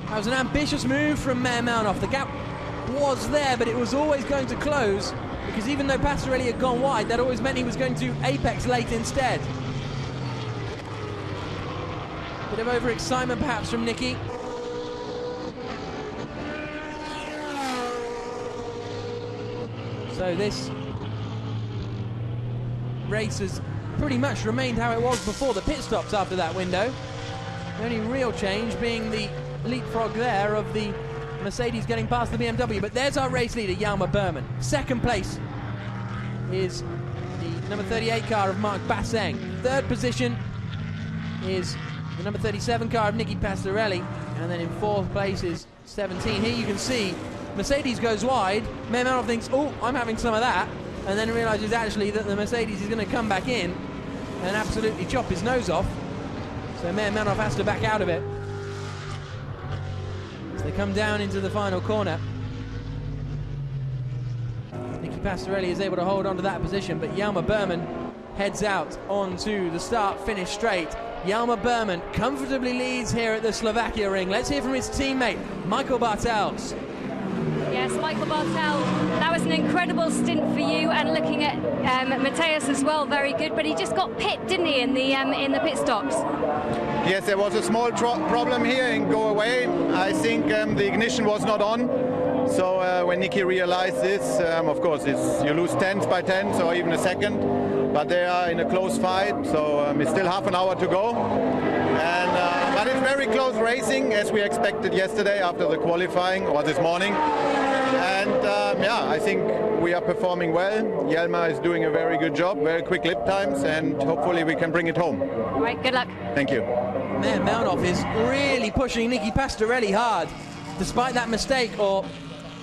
That was an ambitious move from Mermanov. The gap was there, but it was always going to close, because even though Pastorelli had gone wide, that always meant he was going to apex late instead. Bit of overexcitement perhaps from Nicky. So this race has pretty much remained how it was before the pit stops after that window. The only real change being the leapfrog there of the Mercedes getting past the BMW. But there's our race leader, Hjalmar Berman. Second place is the number 38 car of Marc Basseng. Third position is the number 37 car of Nicky Pastorelli. And then in fourth place is 17. Here you can see Mercedes goes wide. Mermanov thinks, oh, I'm having some of that. And then realizes actually that the Mercedes is going to come back in and absolutely chop his nose off. So Mermanov has to back out of it. They come down into the final corner. Nicky Pastorelli is able to hold on to that position, but Hjalmar Berman heads out onto the start-finish straight. Hjalmar Berman comfortably leads here at the Slovakia ring. Let's hear from his teammate, Michael Bartels. Yeah, Yes, Michael Bartel, that was an incredible stint for you, and looking at Mateus as well, very good, but he just got pipped, didn't he, in the pit stops? Yes, there was a small problem here in go away. I think the ignition was not on. So when Nicky realized this, of course, you lose tenths by tenths or even a second, but they are in a close fight, so it's still half an hour to go. But it's very close racing, as we expected yesterday after the qualifying, or this morning. And yeah, I think we are performing well. Jelma is doing a very good job, very quick lip times, and hopefully we can bring it home. All right, good luck. Thank you. Man, Melnoff is really pushing Nicky Pastorelli hard, despite that mistake, or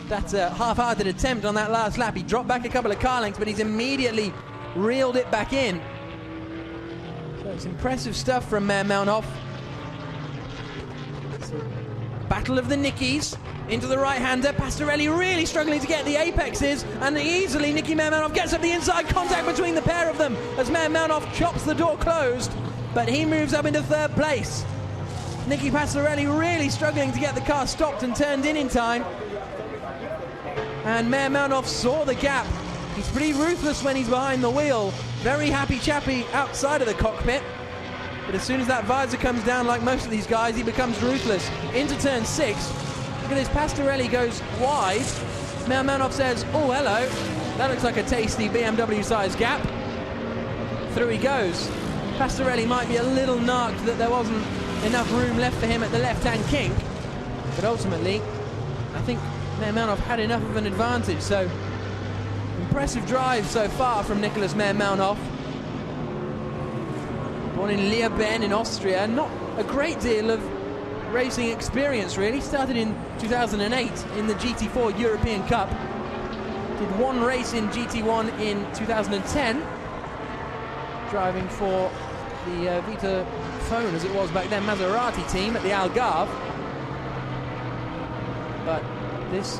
that half-hearted attempt on that last lap. He dropped back a couple of car lengths, but he's immediately reeled it back in. So it's impressive stuff from Melnoff. Battle of the Nickies into the right-hander. Pastorelli really struggling to get the apexes, and easily Nicky Melnoff gets up the inside. Contact between the pair of them as Melnoff chops the door closed, but he moves up into third place. Nicky Pastorelli really struggling to get the car stopped and turned in time. And Melnoff saw the gap. He's pretty ruthless when he's behind the wheel. Very happy chappy outside of the cockpit. But as soon as that visor comes down, like most of these guys, he becomes ruthless. Into turn 6. Look at this, Pastorelli goes wide. Melnoff says, oh, hello. That looks like a tasty BMW-sized gap. Through he goes. Pastorelli might be a little narked that there wasn't enough room left for him at the left-hand kink. But ultimately, I think Melnoff had enough of an advantage. So, impressive drive so far from Nicholas Melnoff. Born in Leoben in Austria, not a great deal of racing experience really. Started in 2008 in the GT4 European Cup. Did one race in GT1 in 2010, driving for the Vita Phone, as it was back then, Maserati team at the Algarve. But this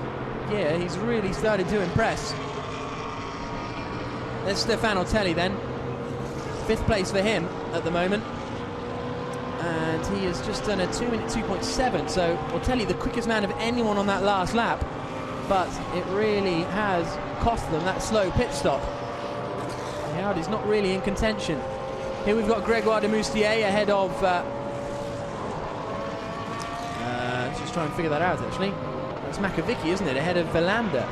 year he's really started to impress. There's Stefano Telli then. 5th place for him at the moment, and he has just done a 2-minute 2.7, so Ortelli the quickest man of anyone on that last lap, but it really has cost them that slow pit stop. The Audi's not really in contention. Here we've got Gregoire de Moustier ahead of let's just try and figure that out actually. That's Makovici, isn't it, ahead of Verlander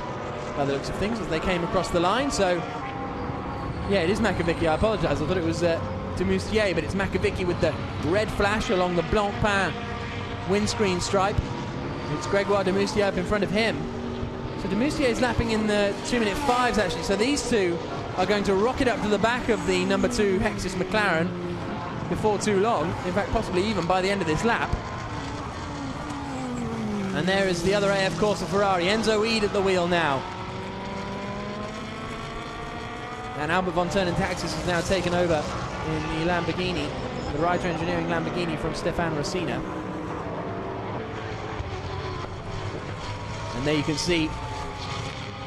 by the looks of things as they came across the line. So yeah, it is Makovici, I apologise, I thought it was de Moustier, but it's Makovici with the red flash along the Blancpain windscreen stripe. It's Gregoire de Moustier up in front of him. So de Moustier is lapping in the 2-minute 5s actually, so these two are going to rocket up to the back of the number 2 Hexus McLaren before too long, in fact possibly even by the end of this lap. And there is the other AF Corsa Ferrari, Enzo Eid at the wheel now. And Albert von Turn and Taxis has now taken over in the Lamborghini, the Reiter Engineering Lamborghini from Stefan Rossina. And there you can see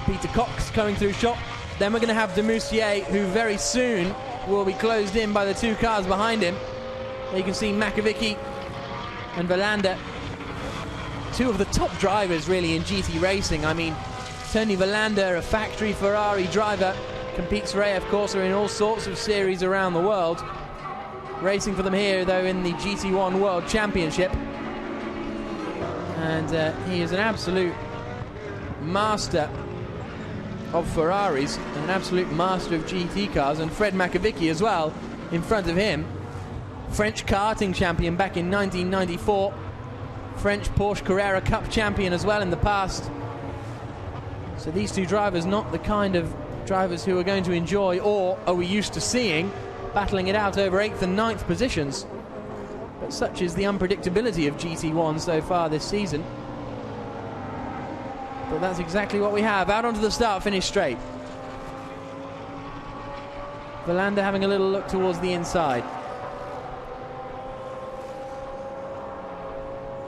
Peter Cox coming through shot. Then we're going to have de Moustier, who very soon will be closed in by the 2 cars behind him. There you can see Makovici and Verlander, 2 of the top drivers really in GT racing. I mean, Tony Verlander, a factory Ferrari driver, competes for AF Corsa in all sorts of series around the world. Racing for them here, though, in the GT1 World Championship. And he is an absolute master of Ferraris and an absolute master of GT cars. And Fred Makovici as well in front of him. French karting champion back in 1994. French Porsche Carrera Cup champion as well in the past. So these 2 drivers, not the kind of drivers who are going to enjoy, or are we used to seeing, battling it out over 8th and 9th positions. But such is the unpredictability of GT1 so far this season. But that's exactly what we have. Out onto the start, finish straight. Verlander having a little look towards the inside.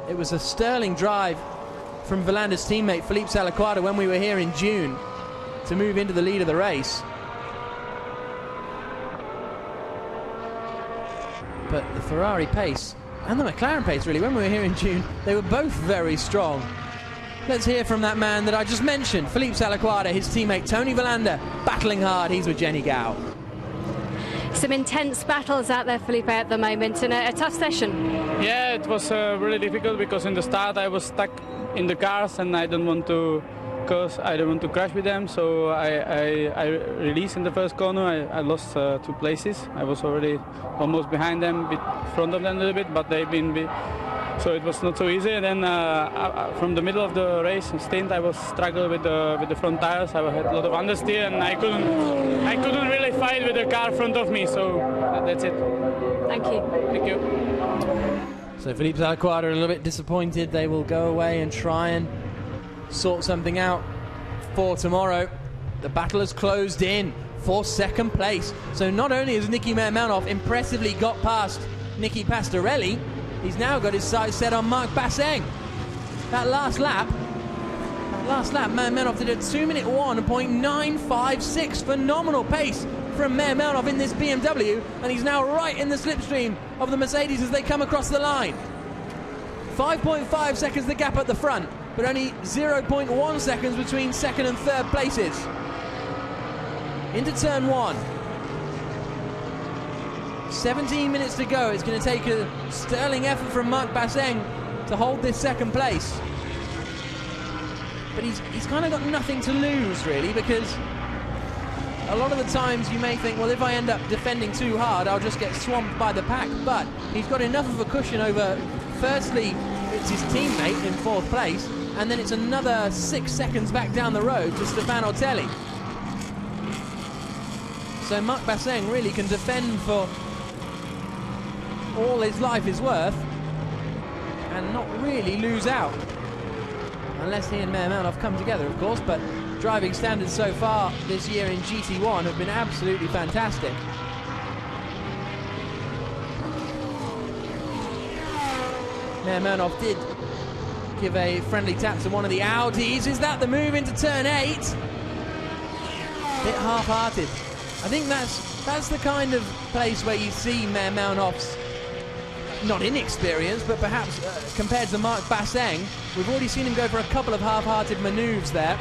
It was a sterling drive from Verlander's teammate Felipe Salaquada when we were here in June to move into the lead of the race. But the Ferrari pace and the McLaren pace, really, when we were here in June, they were both very strong. Let's hear from that man that I just mentioned, Philippe Salaquada, his teammate Tony Villander, battling hard. He's with Jenny Gao. Some intense battles out there, Felipe, at the moment, and a tough session. Yeah, it was really difficult because in the start I was stuck in the cars and I don't want to crash with them, so I released in the first corner. I lost 2 places. I was already almost behind them, in front of them a little bit, but they've been so it was not so easy. And then from the middle of the race stint, I was struggling with the front tires. I had a lot of understeer, and I couldn't really fight with the car in front of me. So that's it. Thank you. Thank you. So Philippe Salaquada a little bit disappointed. They will go away and try and sort something out for tomorrow. The battle has closed in for second place. So not only has Niki Mermanov impressively got past Nicky Pastorelli, he's now got his sights set on Marc Basseng. That last lap, Mermanov did a 2-minute 1.956. Phenomenal pace from Mermanov in this BMW, and he's now right in the slipstream of the Mercedes as they come across the line. 5.5 seconds the gap at the front, but only 0.1 seconds between second and third places. Into turn 1. 17 minutes to go. It's going to take a sterling effort from Marc Basseng to hold this second place. But he's kind of got nothing to lose, really, because a lot of the times you may think, well, if I end up defending too hard, I'll just get swamped by the pack. But he's got enough of a cushion over, firstly, it's his teammate in 4th place, and then it's another 6 seconds back down the road to Stefano Telli. So Marc Basseng really can defend for all his life is worth and not really lose out, unless he and Mermanov come together, of course. But driving standards so far this year in GT1 have been absolutely fantastic. Mermanov did give a friendly tap to one of the Audis. Is that the move into turn 8? Bit half-hearted. I think that's the kind of place where you see Mermanov's not inexperienced, but perhaps compared to Marc Basseng, we've already seen him go for a couple of half-hearted manoeuvres there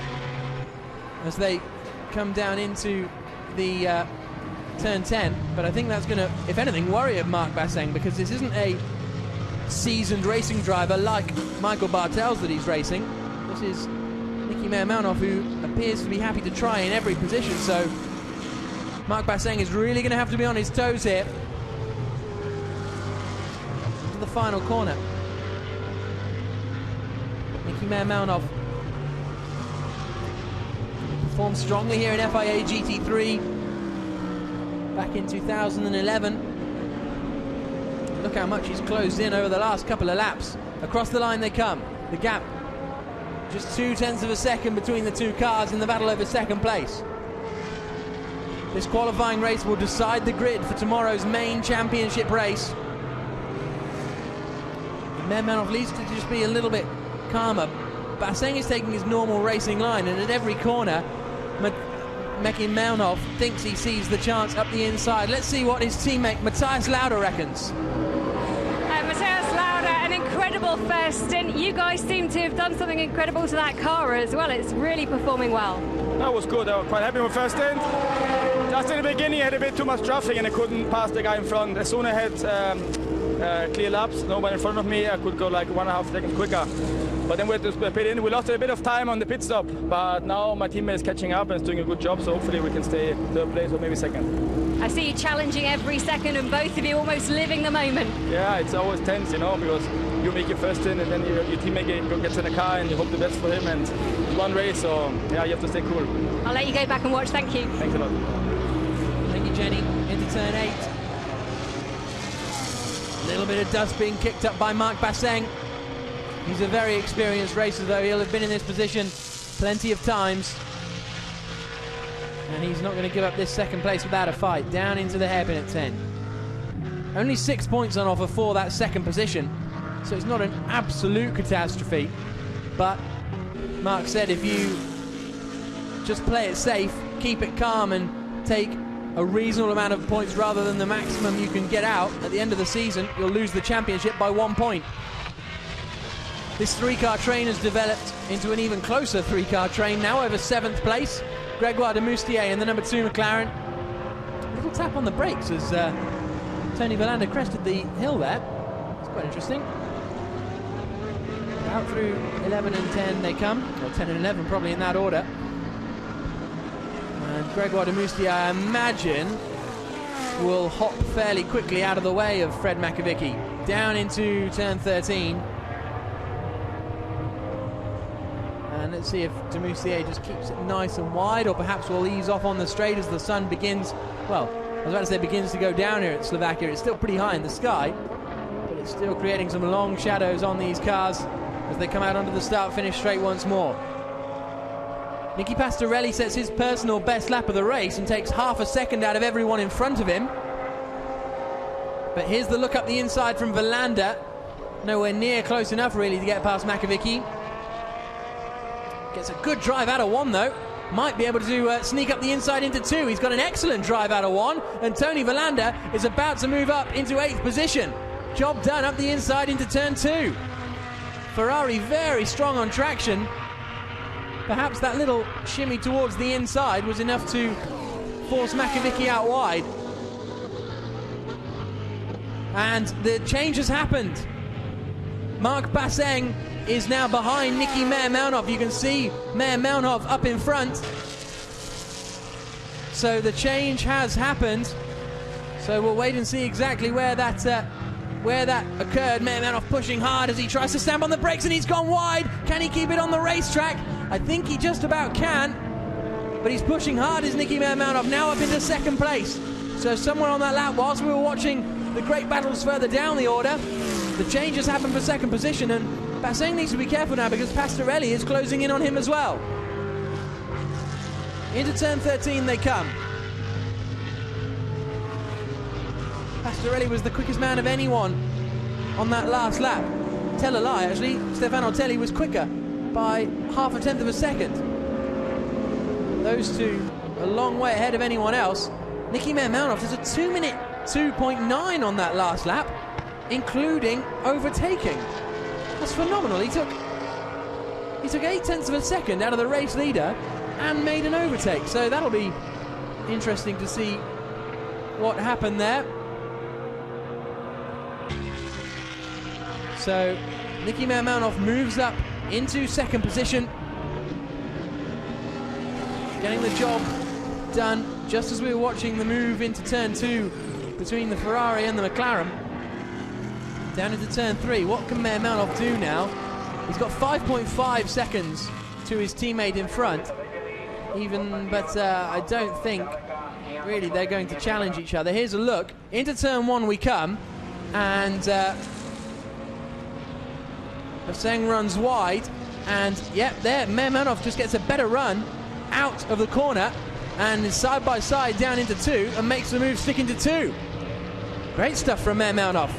as they come down into the turn 10. But I think that's going to, if anything, worry Marc Basseng, because this isn't a seasoned racing driver like Michael Bartels that he's racing. This is Niki Mermanov, who appears to be happy to try in every position. So Marc Basseng is really going to have to be on his toes here. The final corner. Niki Mermanov performed strongly here in FIA GT3 back in 2011. Look how much he's closed in over the last couple of laps. Across the line they come. The gap, just 0.2 of a second between the two cars in the battle over second place. This qualifying race will decide the grid for tomorrow's main championship race. Mermanov needs to just be a little bit calmer. Basseng is taking his normal racing line, and at every corner Niki Mermanov thinks he sees the chance up the inside. Let's see what his teammate Matthias Lauda reckons. Matthias Lauda, an incredible first stint. You guys seem to have done something incredible to that car as well. It's really performing well. That was good. I was quite happy with first stint. Just in the beginning I had a bit too much traffic and I couldn't pass the guy in front. As soon as I had clear laps, nobody in front of me, I could go like 1.5 seconds quicker. But then we had to pit in. We lost a bit of time on the pit stop, but now my teammate is catching up and is doing a good job, so hopefully we can stay third place or maybe second. I see you challenging every second and both of you almost living the moment. Yeah, it's always tense, you know, because you make your first in and then your teammate gets in the car and you hope the best for him, and it's one race, so yeah, you have to stay cool. I'll let you go back and watch. Thank you. Thanks a lot. Thank you, Jenny. Into turn 8. A little bit of dust being kicked up by Marc Basseng. He's a very experienced racer, though. He'll have been in this position plenty of times. And he's not going to give up this second place without a fight. Down into the hairpin at 10. Only 6 points on offer for that second position, so it's not an absolute catastrophe. But Marc said if you just play it safe, keep it calm and take a reasonable amount of points rather than the maximum you can get out at the end of the season, you'll lose the championship by 1 point. This three-car train has developed into an even closer three-car train, now over 7th place. Gregoire de Moustier in the number 2 McLaren. A little tap on the brakes as Tony Verlander crested the hill there. It's quite interesting. Out through 11 and 10 they come, or 10 and 11 probably in that order. And Gregoire de Moustier, I imagine, will hop fairly quickly out of the way of Fred Makovicky. Down into turn 13. And let's see if de Moustier just keeps it nice and wide, or perhaps will ease off on the straight as the sun begins, well, I was about to say begins to go down here at Slovakia. It's still pretty high in the sky, but it's still creating some long shadows on these cars as they come out onto the start-finish straight once more. Nicky Pastorelli sets his personal best lap of the race and takes half a second out of everyone in front of him. But here's the look up the inside from Verlander. Nowhere near close enough really to get past Makovicky. Gets a good drive out of 1 though. Might be able to sneak up the inside into 2. He's got an excellent drive out of 1. And Tony Verlander is about to move up into 8th position. Job done up the inside into turn 2. Ferrari very strong on traction. Perhaps that little shimmy towards the inside was enough to force Makovicky out wide. And the change has happened. Marc Basseng is now behind Nicky Meyer-Melnhof. You can see Meyer-Melnhof up in front. So the change has happened. So we'll wait and see exactly where that occurred. Meyer-Melnhof pushing hard as he tries to stamp on the brakes, and he's gone wide. Can he keep it on the racetrack? I think he just about can. But he's pushing hard as Nicky Meyer-Melnhof, now up into 2nd place. So somewhere on that lap, whilst we were watching the great battles further down the order, the changes happened for 2nd position, and Basseng needs to be careful now because Pastorelli is closing in on him as well. Into turn 13 they come. Pastorelli was the quickest man of anyone on that last lap. Tell a lie, actually. Stefano Telli was quicker by half a tenth of a second. Those two a long way ahead of anyone else. Nicky Meyer-Melnhof does a 2-minute 2.9 on that last lap, including overtaking. That's phenomenal. He took 8 tenths of a second out of the race leader and made an overtake. So that'll be interesting to see what happened there. So Nicky Meyer-Melnhof moves up into 2nd position, getting the job done just as we were watching the move into turn 2 between the Ferrari and the McLaren. Down into turn 3, what can Meyer-Melnhof do now? He's got 5.5 seconds to his teammate in front, but I don't think really they're going to challenge each other. Here's a look. Into turn 1 we come, and Basseng runs wide, and yep, there Meyer-Melnhof just gets a better run out of the corner and is side by side down into 2 and makes the move stick into 2. Great stuff from Meyer-Melnhof.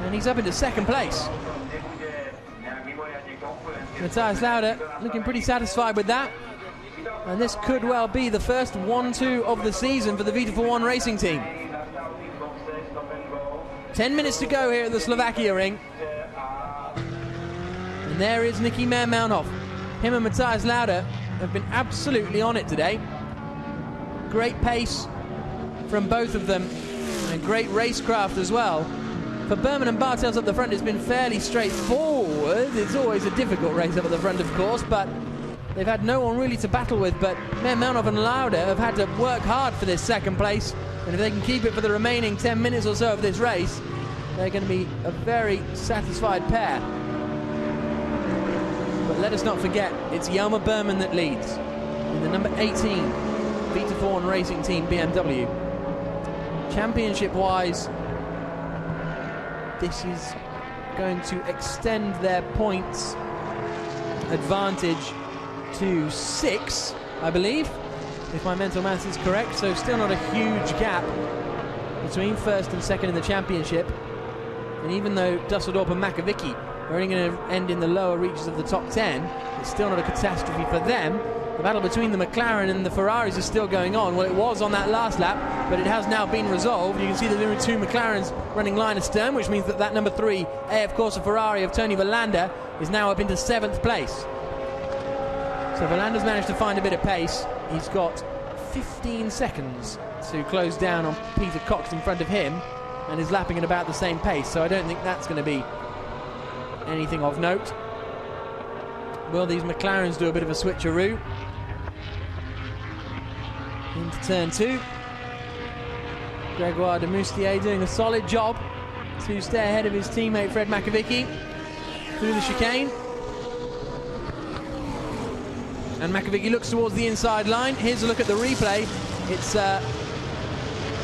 And he's up into 2nd place. Matthias Lauda looking pretty satisfied with that. And this could well be the first 1-2 of the season for the V241 racing team. 10 minutes to go here at the Slovakia ring. And there is Nicky Meyer-Melnhof. Him and Matthias Lauda have been absolutely on it today. Great pace from both of them, and great racecraft as well. For Berman and Bartels up the front, it's been fairly straightforward. It's always a difficult race up at the front, of course, but they've had no one really to battle with. But Meyer-Melnhof and Lauda have had to work hard for this 2nd place, and if they can keep it for the remaining 10 minutes or so of this race, they're going to be a very satisfied pair. But let us not forget, it's Jelmer Berman that leads in the number 18 V241 racing team BMW. Championship-wise, this is going to extend their points advantage to 6, I believe, if my mental maths is correct. So still not a huge gap between 1st and 2nd in the championship. And even though Dusseldorp and Makovicky are only going to end in the lower reaches of the top 10, it's still not a catastrophe for them. The battle between the McLaren and the Ferraris is still going on. Well, it was on that last lap. but it has now been resolved. You can see the number 2 McLaren's running line astern, which means that number 3 AF Corsa Ferrari of Tony Verlander is now up into 7th place. So Verlander's managed to find a bit of pace. He's got 15 seconds to close down on Peter Cox in front of him, and is lapping at about the same pace, so I don't think that's going to be anything of note. Will these McLarens do a bit of a switcheroo? Into turn 2. Gregoire de Moustier doing a solid job to stay ahead of his teammate Fred Makovic through the chicane. And Makovic looks towards the inside line. Here's a look at the replay. It's,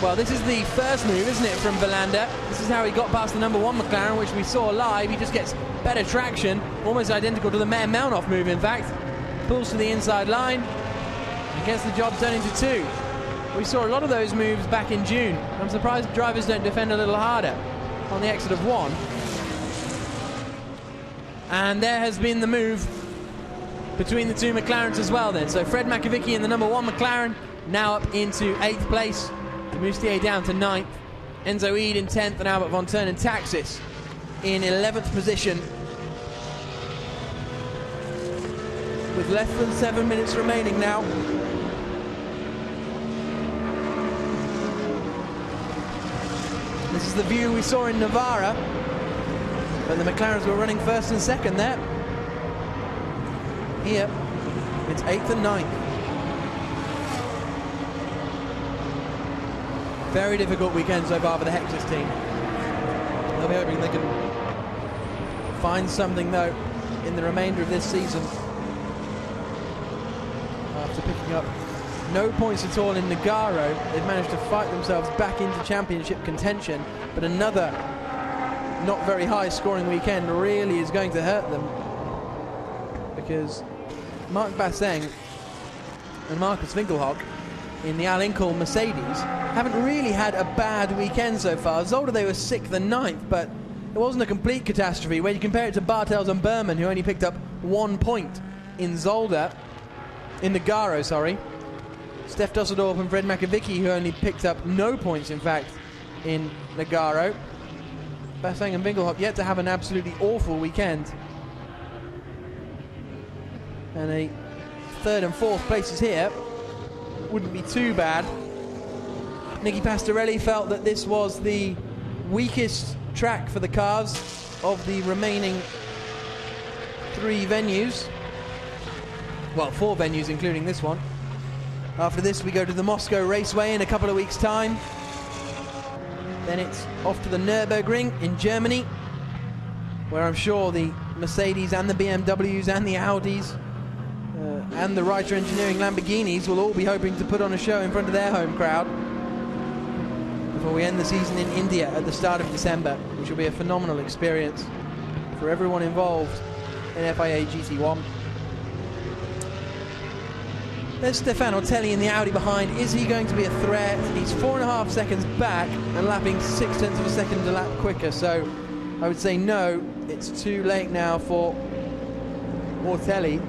well, this is the first move, isn't it, from Verlander? This is how he got past the number 1 McLaren, which we saw live. He just gets better traction, almost identical to the Meyer Melnoff move, in fact. Pulls to the inside line and gets the job done into 2. We saw a lot of those moves back in June. I'm surprised drivers don't defend a little harder on the exit of 1. And there has been the move between the 2 McLarens as well then. So Fred Makovic in the number 1 McLaren now up into 8th place. De Moustier down to 9th. Enzo Ede in 10th, and Albert von Turn and Taxis in 11th position. With less than 7 minutes remaining now. This is the view we saw in Navarra, but the McLarens were running 1st and 2nd there. Here, it's 8th and 9th. Very difficult weekend so far for the Hexas team. They'll be hoping they can find something, though, in the remainder of this season. After picking up no points at all in Nogaro, they've managed to fight themselves back into championship contention, but another not very high scoring weekend really is going to hurt them, because Marc Basseng and Marcus Winkelhock in the Al Inkel Mercedes haven't really had a bad weekend so far. Zolder, they were 6th and 9th, but it wasn't a complete catastrophe. When you compare it to Bartels and Berman, who only picked up 1 point in Zolder, in Nogaro, sorry. Steph Dusseldorf and Fred Makovic, who only picked up no points, in fact, in Nogaro. Basseng and Winkelhock yet to have an absolutely awful weekend. And a 3rd and 4th places here wouldn't be too bad. Nicky Pastorelli felt that this was the weakest track for the cars of the remaining 3 venues. Well, 4 venues including this one. After this we go to the Moscow Raceway in a couple of weeks' time. Then it's off to the Nürburgring in Germany, where I'm sure the Mercedes and the BMWs and the Audis and the Reiter Engineering Lamborghinis will all be hoping to put on a show in front of their home crowd before we end the season in India at the start of December, which will be a phenomenal experience for everyone involved in FIA GT1. There's Stefano Telli in the Audi behind. Is he going to be a threat? He's 4.5 seconds back and lapping 0.6 of a second a lap quicker, so I would say no, it's too late now for Ortelli.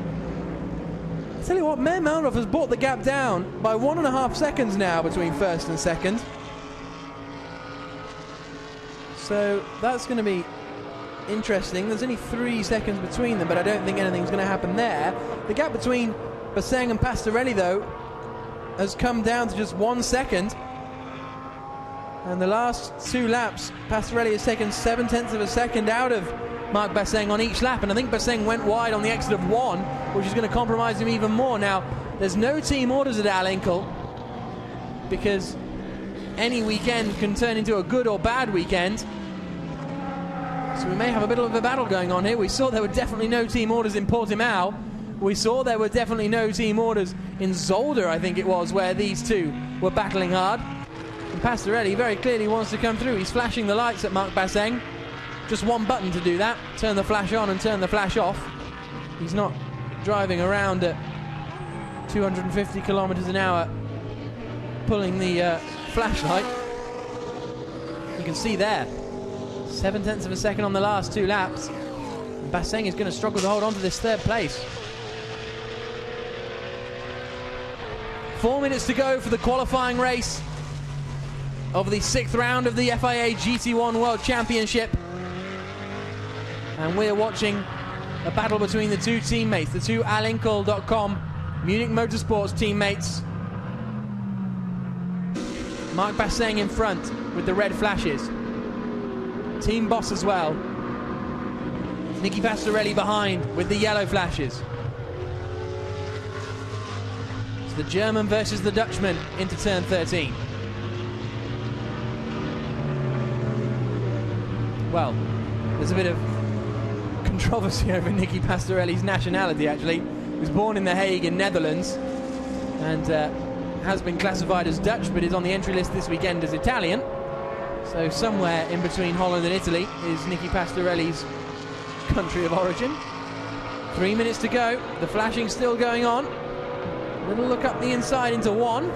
I tell you what, Meyer Melnoff has brought the gap down by 1.5 seconds now between 1st and 2nd. So that's going to be interesting. There's only 3 seconds between them, but I don't think anything's going to happen there. The gap between Basseng and Pastorelli, though, has come down to just 1 second. And the last 2 laps, Pastorelli has taken 0.7 of a second out of Marc Basseng on each lap, and I think Basseng went wide on the exit of 1, which is going to compromise him even more. Now, there's no team orders at Al Inkel, because any weekend can turn into a good or bad weekend. So we may have a bit of a battle going on here. We saw there were definitely no team orders in Portimao. We saw there were definitely no team orders in Zolder, I think it was, where these two were battling hard. And Pastorelli very clearly wants to come through. He's flashing the lights at Marc Basseng. Just one button to do that. Turn the flash on and turn the flash off. He's not driving around at 250 kilometers an hour pulling the flashlight. You can see there, 0.7 of a second on the last 2 laps. And Basseng is going to struggle to hold on to this 3rd place. 4 minutes to go for the qualifying race. of the 6th round of the FIA GT1 World Championship. And we're watching a battle between the two teammates, the two Alinkel.com Munich Motorsports teammates. Marc Basseng in front with the red flashes. Team boss as well. Nicky Pastorelli behind with the yellow flashes. It's the German versus the Dutchman into turn 13. Well, there's a bit of controversy over Nicky Pastorelli's nationality, actually. He was born in The Hague in Netherlands and has been classified as Dutch, but is on the entry list this weekend as Italian. So somewhere in between Holland and Italy is Nicky Pastorelli's country of origin. 3 minutes to go. The flashing still going on. Little look up the inside into one.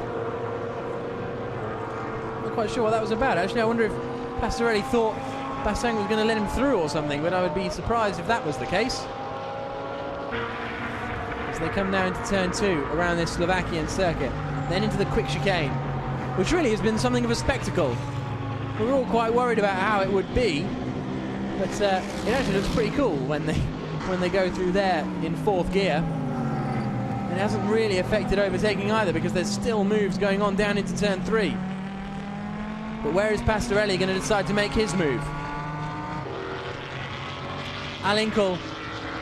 Not quite sure what that was about. Actually, I wonder if Pastorelli thought Basseng was going to let him through or something, but I would be surprised if that was the case. As they come now into turn 2 around this Slovakian circuit, then into the quick chicane, which really has been something of a spectacle. We're all quite worried about how it would be, but it actually looks pretty cool when they go through there in 4th gear. It hasn't really affected overtaking either, because there's still moves going on down into turn 3. But where is Pastorelli going to decide to make his move? Alinkel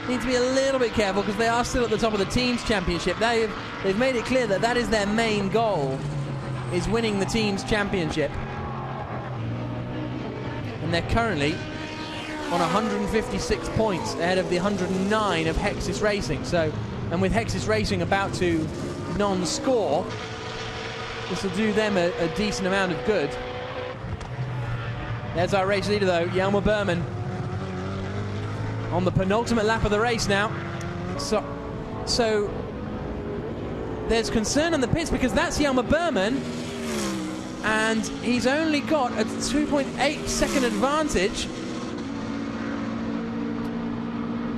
need to be a little bit careful, because they are still at the top of the teams championship. They've made it clear that that is their main goal, is winning the teams championship. And they're currently on 156 points ahead of the 109 of Hexis Racing. So, and with Hexis Racing about to non-score, this will do them a decent amount of good. There's our race leader though, Jelmer Berman, on the penultimate lap of the race now. So there's concern in the pits, because that's Jelmer Berman, and he's only got a 2.8 second advantage.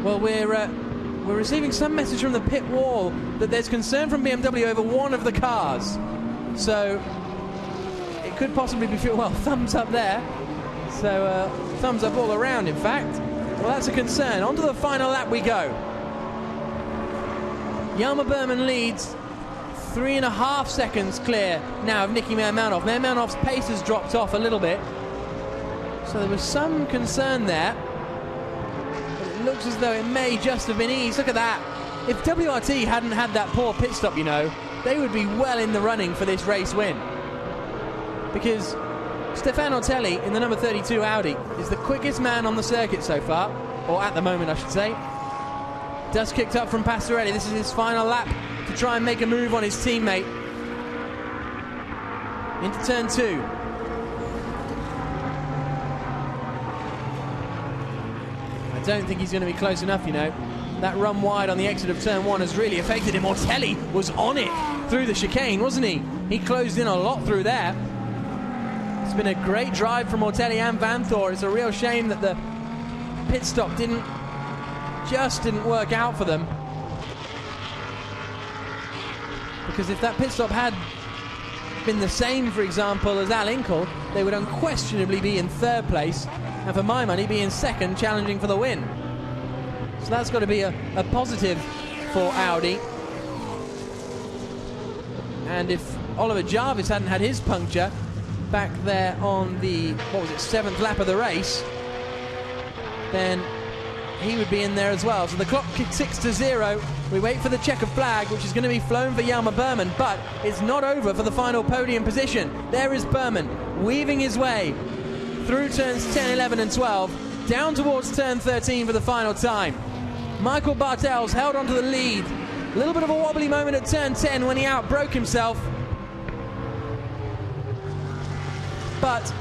Well, we're receiving some message from the pit wall that there's concern from BMW over one of the cars. So it could possibly be, well, thumbs up there. So thumbs up all around, in fact. Well, that's a concern. On to the final lap we go. Jelmer Berman leads 3.5 seconds clear now of Nicky Meermanhoff. Meermanhoff's pace has dropped off a little bit, so there was some concern there. But it looks as though it may just have been eased. Look at that. If WRT hadn't had that poor pit stop, you know, they would be well in the running for this race win. Because Stefano Telli in the number 32 Audi is the quickest man on the circuit so far, or at the moment I should say. Dust kicked up from Pastorelli. This is his final lap to try and make a move on his teammate. Into turn 2. I don't think he's going to be close enough, you know. That run wide on the exit of turn 1 has really affected him. Mortelli was on it through the chicane, wasn't he? He closed in a lot through there. It's been a great drive from Mortelli and Van Thor. It's a real shame that the pit stop didn't work out for them. Because if that pit stop had been the same, for example, as Alinkel, they would unquestionably be in 3rd place, and for my money, be in 2nd, challenging for the win. So that's got to be a positive for Audi. And if Oliver Jarvis hadn't had his puncture back there on the, 7th lap of the race, then he would be in there as well. So the clock kicks 6-0. We wait for the checkered flag, which is going to be flown for Jelmer Berman, but it's not over for the final podium position. There is Berman, weaving his way through turns 10, 11 and 12, down towards turn 13 for the final time. Michael Bartels held onto the lead. A little bit of a wobbly moment at turn 10 when he outbroke himself. But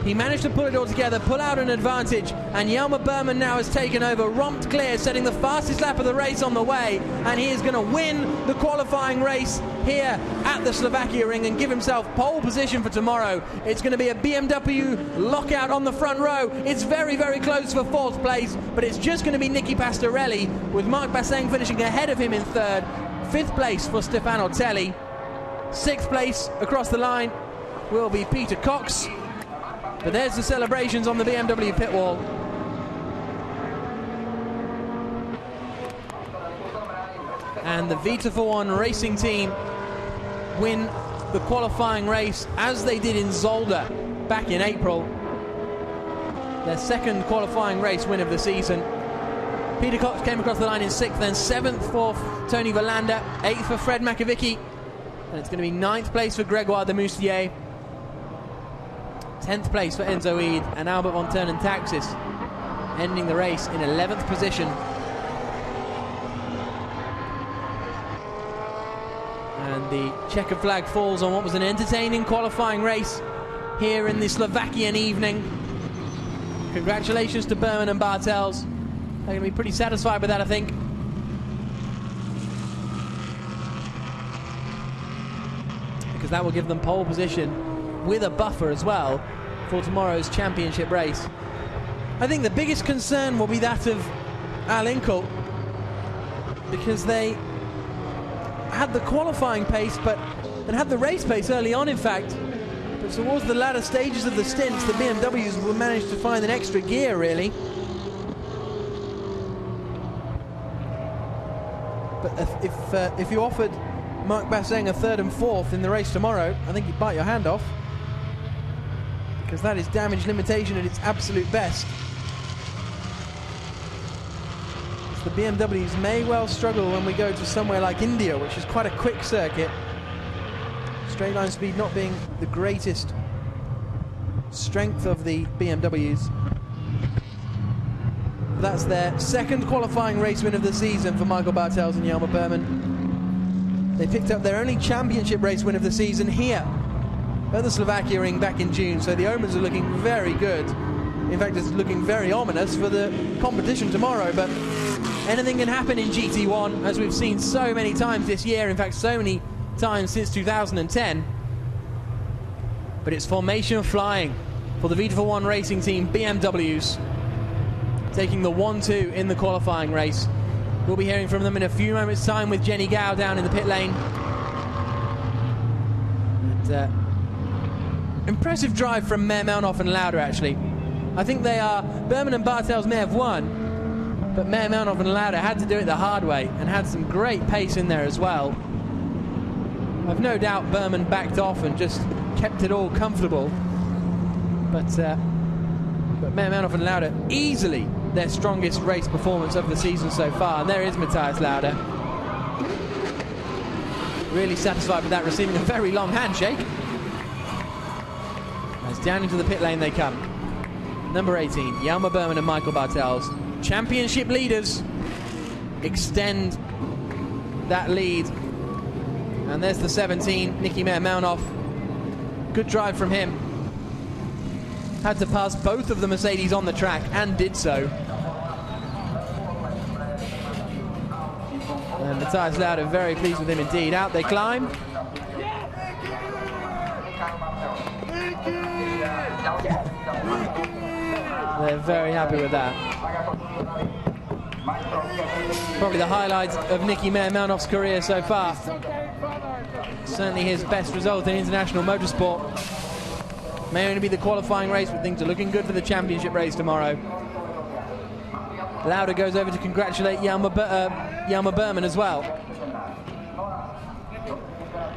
he managed to pull it all together, pull out an advantage, and Jelmer Berman now has taken over, romped clear, setting the fastest lap of the race on the way, and he is going to win the qualifying race here at the Slovakia ring and give himself pole position for tomorrow. It's going to be a BMW lockout on the front row. It's very, very close for 4th place, but it's just going to be Nicky Pastorelli, with Marc Basseng finishing ahead of him in 3rd. 5th place for Stefano Telli. 6th place across the line will be Peter Cox. But there's the celebrations on the BMW pit wall. And the V241 racing team win the qualifying race as they did in Zolder back in April. Their second qualifying race win of the season. Peter Cox came across the line in 6th, then 7th for Tony Verlander, 8th for Fred Makovicky, and it's going to be 9th place for Grégoire de Moustier, 10th place for Enzo Eid and Albert von Turnen Taxis, ending the race in 11th position. And the checkered flag falls on what was an entertaining qualifying race here in the Slovakian evening. Congratulations to Berman and Bartels. They're going to be pretty satisfied with that, I think. Because that will give them pole position with a buffer as well for tomorrow's championship race. I think the biggest concern will be that of Al Inkel, because they had the qualifying pace and had the race pace early on, in fact. But towards the latter stages of the stints, the BMWs will manage to find an extra gear, really. But if you offered Marc Basseng a 3rd and 4th in the race tomorrow, I think you'd bite your hand off, because that is damage limitation at its absolute best. The BMWs may well struggle when we go to somewhere like India, which is quite a quick circuit. Straight line speed not being the greatest strength of the BMWs. That's their second qualifying race win of the season for Michael Bartels and Jelmer Berman. They picked up their only championship race win of the season here at the Slovakia ring back in June, so the omens are looking very good. In fact, it's looking very ominous for the competition tomorrow, but anything can happen in GT1, as we've seen so many times this year, in fact so many times since 2010. But it's formation flying for the V241 racing team BMWs, taking the 1-2 in the qualifying race. We'll be hearing from them in a few moments' time with Jenny Gao down in the pit lane. And, impressive drive from Meyer-Melnoff and Lauda, actually. I think Berman and Bartels may have won, but Meyer-Melnoff and Lauda had to do it the hard way and had some great pace in there as well. I've no doubt Berman backed off and just kept it all comfortable. But Meyer-Melnoff and Lauda, easily their strongest race performance of the season so far. And there is Matthias Lauda. Really satisfied with that, receiving a very long handshake. As down into the pit lane they come. Number 18, Jelmer Berman and Michael Bartels. Championship leaders extend that lead. And there's the 17, Nicky Meyer-Melnoff. Good drive from him. Had to pass both of the Mercedes on the track and did so. And Matthias Lauda very pleased with him indeed. Out they climb. They're very happy with that. Probably the highlight of Nicky Meyer-Melnoff's career so far. Certainly his best result in international motorsport. May only be the qualifying race, but things are looking good for the championship race tomorrow. Lauda goes over to congratulate Jelmer Berman as well,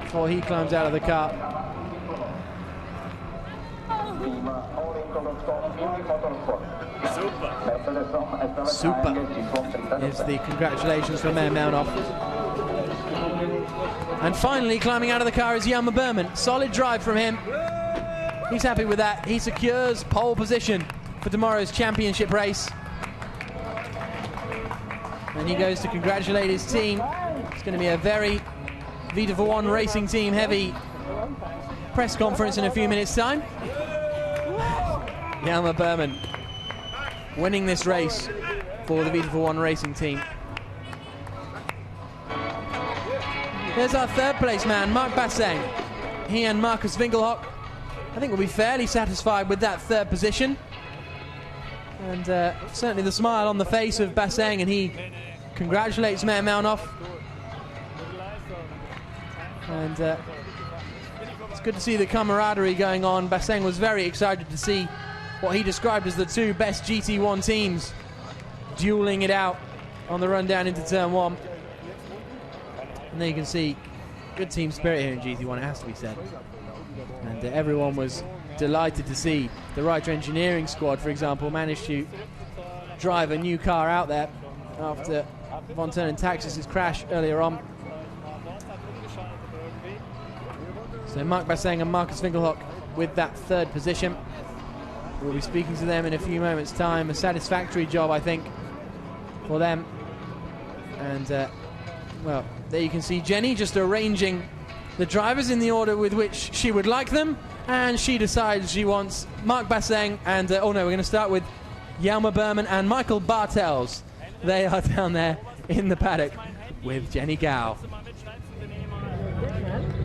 before he climbs out of the car. Super is the congratulations for Meyer-Melnoff. And finally, climbing out of the car is Jelmer Berman. Solid drive from him. He's happy with that. He secures pole position for tomorrow's championship race. And he goes to congratulate his team. It's going to be a very V241 racing team heavy press conference in a few minutes' time. Jelmer Berman winning this race for the V241 racing team. There's our third place man, Marc Basseng. He and Marcus Winkelhock, I think, will be fairly satisfied with that third position. And certainly the smile on the face of Basseng, and he congratulates Meyer-Melnoff. And it's good to see the camaraderie going on. Basseng was very excited to see what he described as the two best GT1 teams dueling it out on the run down into turn 1. And there you can see good team spirit here in GT1, it has to be said. And everyone was delighted to see the Reiter engineering squad, for example, manage to drive a new car out there after Von Turnen Taxis' crash earlier on. So Mark Basseng and Marcus Winkelhock with that third position. We'll be speaking to them in a few moments' time. A satisfactory job, I think, for them. And, well, there you can see Jenny just arranging the drivers in the order with which she would like them. And she decides she wants Mark Basseng and, oh no, we're going to start with Jelmer Berman and Michael Bartels. They are down there in the paddock with Jenny Gao.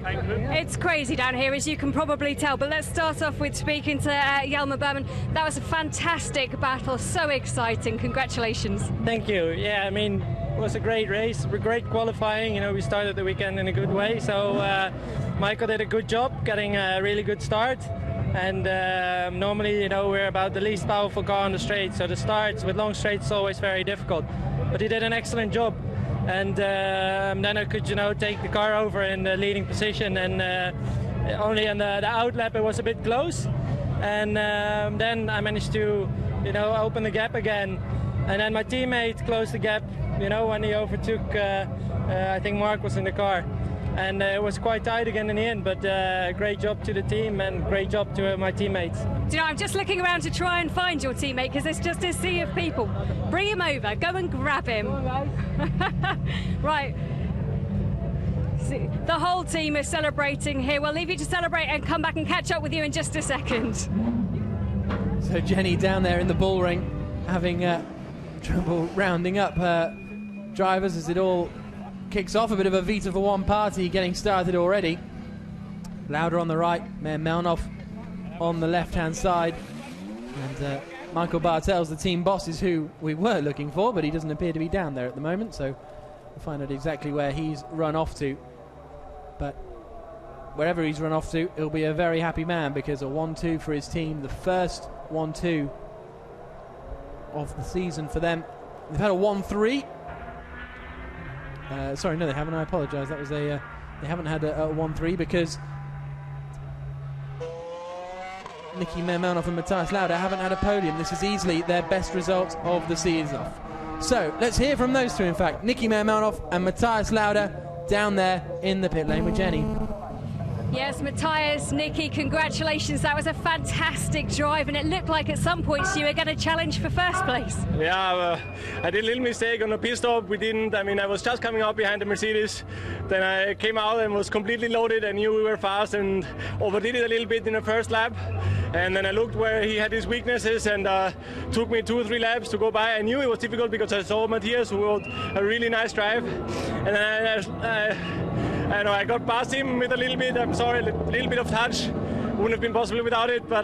It's crazy down here, as you can probably tell, but let's start off with speaking to Jelmer Berman. That was a fantastic battle, so exciting. Congratulations. Thank you. Yeah, I mean, it was a great race, great qualifying. You know, we started the weekend in a good way, so Michael did a good job getting a really good start. And normally, you know, we're about the least powerful car on the straight, so the starts with long straights is always very difficult. But he did an excellent job. And then I could, you know, take the car over in the leading position, and only on the outlap it was a bit close. And then I managed to, you know, open the gap again. And then my teammate closed the gap, you know, when he overtook, I think Mark was in the car. And it was quite tight again in the end, but great job to the team and great job to my teammates. Do you know, I'm just looking around to try and find your teammate because there's just a sea of people. Bring him over, go and grab him. Right. See, the whole team is celebrating here. We'll leave you to celebrate and come back and catch up with you in just a second. So Jenny down there in the bull ring having trouble rounding up her drivers as it all kicks off. A bit of a Vita for one party getting started already. Lauda on the right, Mayor Melnoff on the left-hand side. And Michael Bartels, the team boss, is who we were looking for, but he doesn't appear to be down there at the moment, so we'll find out exactly where he's run off to. But wherever he's run off to, he'll be a very happy man, because a 1-2 for his team, the first 1-2 of the season for them. They've had a 1-3. Sorry, no, they haven't. I apologise. That was a. They haven't had a 1-3 because Nicky Mermelnoff and Matthias Lauda haven't had a podium. This is easily their best result of the season. So let's hear from those two. In fact, Nicky Mermelnoff and Matthias Lauda down there in the pit lane with Jenny. Yes, Matthias, Nicky, congratulations. That was a fantastic drive, and it looked like at some points you were going to challenge for first place. Yeah, I did a little mistake on the pit stop. We didn't. I mean, I was just coming up behind the Mercedes. Then I came out and was completely loaded. I knew we were fast and overdid it a little bit in the first lap. And then I looked where he had his weaknesses, and took me 2 or 3 laps to go by. I knew it was difficult because I saw Matthias, who had a really nice drive. And then I know I got past him with a little bit, I'm sorry, a little bit of touch. Wouldn't have been possible without it, but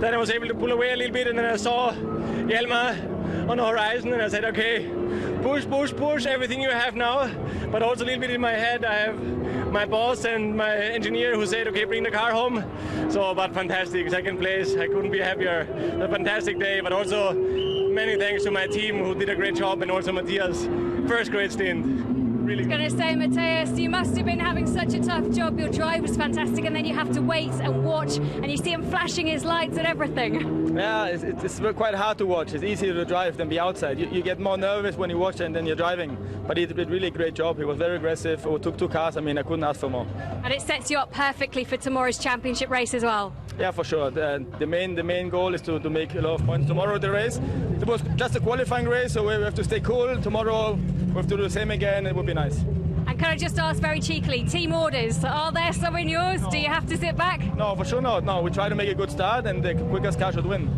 then I was able to pull away a little bit, and then I saw Jelmer on the horizon, and I said, okay, push, push, push, everything you have now. But also a little bit in my head, I have my boss and my engineer who said, okay, bring the car home. So, but fantastic, second place, I couldn't be happier. A fantastic day, but also many thanks to my team who did a great job, and also Matthias, first great stint. Really I was going to say, Matthias, you must have been having such a tough job. Your drive was fantastic, and then you have to wait and watch, and you see him flashing his lights and everything. Yeah, it's quite hard to watch. It's easier to drive than be outside. You get more nervous when you watch and then you're driving. But he did a really great job. He was very aggressive. He took 2 cars. I mean, I couldn't ask for more. And it sets you up perfectly for tomorrow's championship race as well. Yeah, for sure. The main goal is to make a lot of points tomorrow. The race, it was just a qualifying race, so we have to stay cool. Tomorrow we have to do the same again. It would be nice. And can I just ask very cheekily, team orders, are there some in yours? No. Do you have to sit back? No, for sure not. No, we try to make a good start, and the quickest car should win.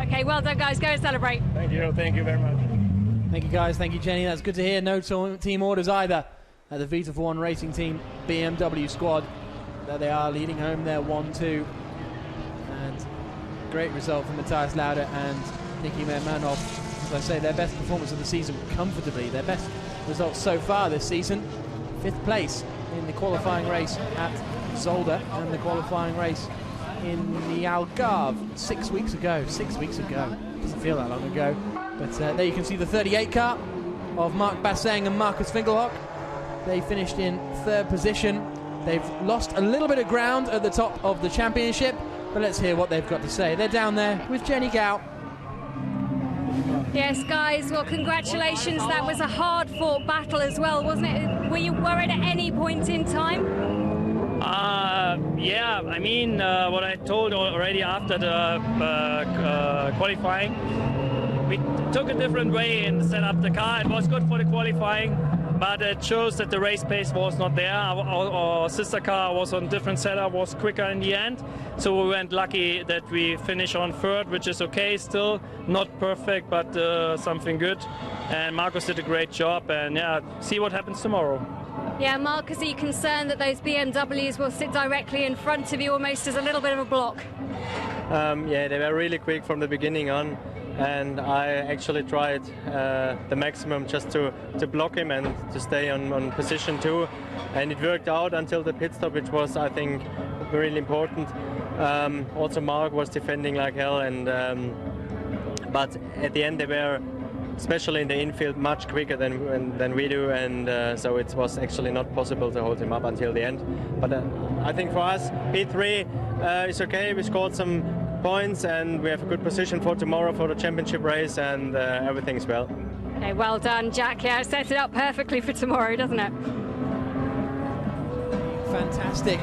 Okay, well done, guys. Go and celebrate. Thank you very much. Thank you, guys. Thank you, Jenny. That's good to hear. No team orders either at the Vita for One Racing Team BMW squad. There they are, leading home their 1-2. And great result from Matthias Lauda and Nicky Mermelnoff. As I say, their best performance of the season comfortably. Their best results so far this season. 5th place in the qualifying race at Zolder and the qualifying race in the Algarve 6 weeks ago. 6 weeks ago. Doesn't feel that long ago. But there you can see the 38 car of Marc Basseng and Marcus Finkelhock. They finished in 3rd position. They've lost a little bit of ground at the top of the championship, but let's hear what they've got to say. They're down there with Jenny Gao. Yes, guys, well, congratulations. That was a hard-fought battle as well, wasn't it? Were you worried at any point in time? Yeah, I mean, what I told already after the qualifying, we took a different way and set up the car. It was good for the qualifying, but it shows that the race pace was not there. Our sister car was on different setup, was quicker in the end, so we went lucky that we finished on 3rd, which is okay still, not perfect, but something good. And Marcus did a great job, and yeah, see what happens tomorrow. Yeah, Marcus, are you concerned that those BMWs will sit directly in front of you almost as a little bit of a block? Yeah, they were really quick from the beginning on, and I actually tried the maximum just to block him and to stay on position 2, and it worked out until the pit stop, which was, I think, really important. Also Mark was defending like hell, and but at the end they were, especially in the infield, much quicker than we do, and so it was actually not possible to hold him up until the end. But I think for us, P3 is okay. We scored some points and we have a good position for tomorrow for the championship race, and everything's well. Okay, well done, Jack. Yeah, it sets it up perfectly for tomorrow, doesn't it? Fantastic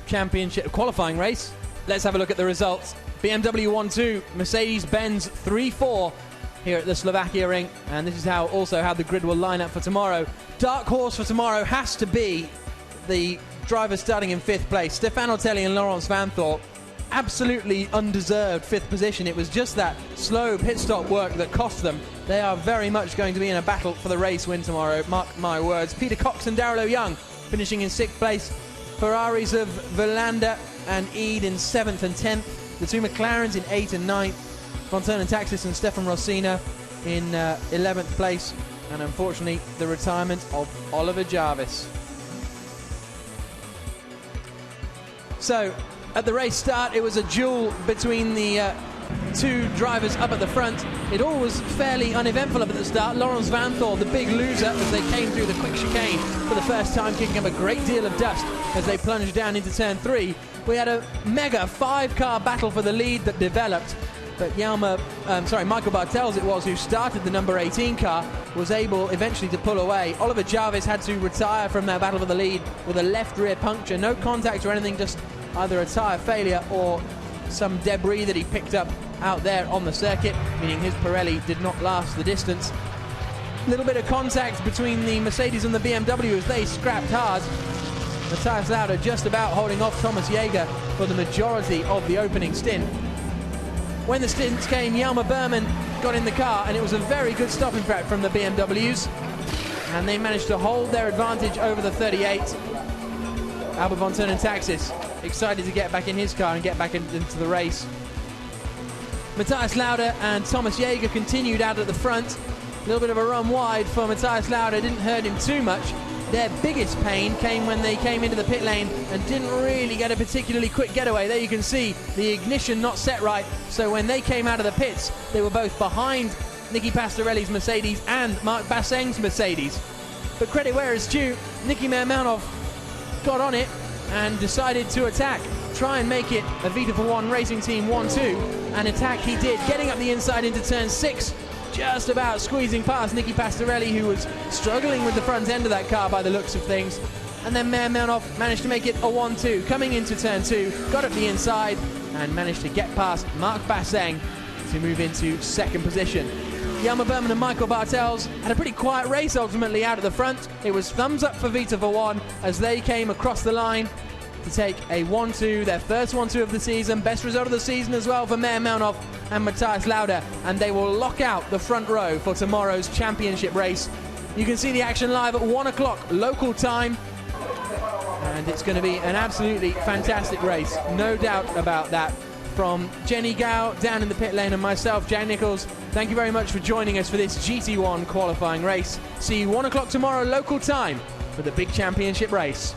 championship qualifying race. Let's have a look at the results. BMW 1-2, Mercedes-Benz 3-4 here at the Slovakia ring, and this is how the grid will line up for tomorrow. Dark horse for tomorrow has to be the drivers starting in 5th place, Stefano Telli and Laurens Vanthoor. Absolutely undeserved 5th position. It was just that slow pit stop work that cost them. They are very much going to be in a battle for the race win tomorrow, mark my words. Peter Cox and Darrell Young finishing in 6th place. Ferraris of Verlander and Eade in 7th and 10th. The two McLarens in 8th and 9th. Von Turner Taxis and Stefan Rossina in 11th place, and unfortunately the retirement of Oliver Jarvis. So at the race start it was a duel between the two drivers up at the front. It all was fairly uneventful up at the start. Laurens Vanthoor, the big loser, as they came through the quick chicane for the first time, kicking up a great deal of dust as they plunged down into turn 3. We had a mega 5-car battle for the lead that developed. But Michael Bartels, it was, who started the number 18 car, was able eventually to pull away. Oliver Jarvis had to retire from that battle for the lead with a left rear puncture. No contact or anything, just either a tyre failure or some debris that he picked up out there on the circuit, meaning his Pirelli did not last the distance. A little bit of contact between the Mercedes and the BMW as they scrapped hard. Matthias Lauda just about holding off Thomas Jaeger for the majority of the opening stint. When the stints came, Hjalmar Berman got in the car, and it was a very good stop, in fact, from the BMWs. And they managed to hold their advantage over the 38. Albert von Turner Taxis excited to get back in his car and get back into the race. Matthias Lauda and Thomas Jaeger continued out at the front. A little bit of a run wide for Matthias Lauda, didn't hurt him too much. Their biggest pain came when they came into the pit lane and didn't really get a particularly quick getaway. There you can see the ignition not set right, so when they came out of the pits, they were both behind Nicky Pastorelli's Mercedes and Marc Basseng's Mercedes. But credit where it's due, Nicky Mermanov got on it and decided to attack, try and make it a Vita for One Racing Team 1-2, and attack he did, getting up the inside into turn 6, just about squeezing past Nicky Pastorelli, who was struggling with the front end of that car by the looks of things. And then Mermanov managed to make it a 1-2, coming into turn 2, got up the inside and managed to get past Marc Basseng to move into 2nd position. Hjalmar Berman and Michael Bartels had a pretty quiet race ultimately out at the front. It was thumbs up for Vita for One as they came across the line to take a 1-2, their first 1-2 of the season, best result of the season as well for Mermanov and Matthias Lauda, and they will lock out the front row for tomorrow's championship race. You can see the action live at 1 o'clock local time, and it's going to be an absolutely fantastic race, no doubt about that. From Jenny Gao down in the pit lane and myself, Jack Nichols, thank you very much for joining us for this GT1 qualifying race. See you 1 o'clock tomorrow local time for the big championship race.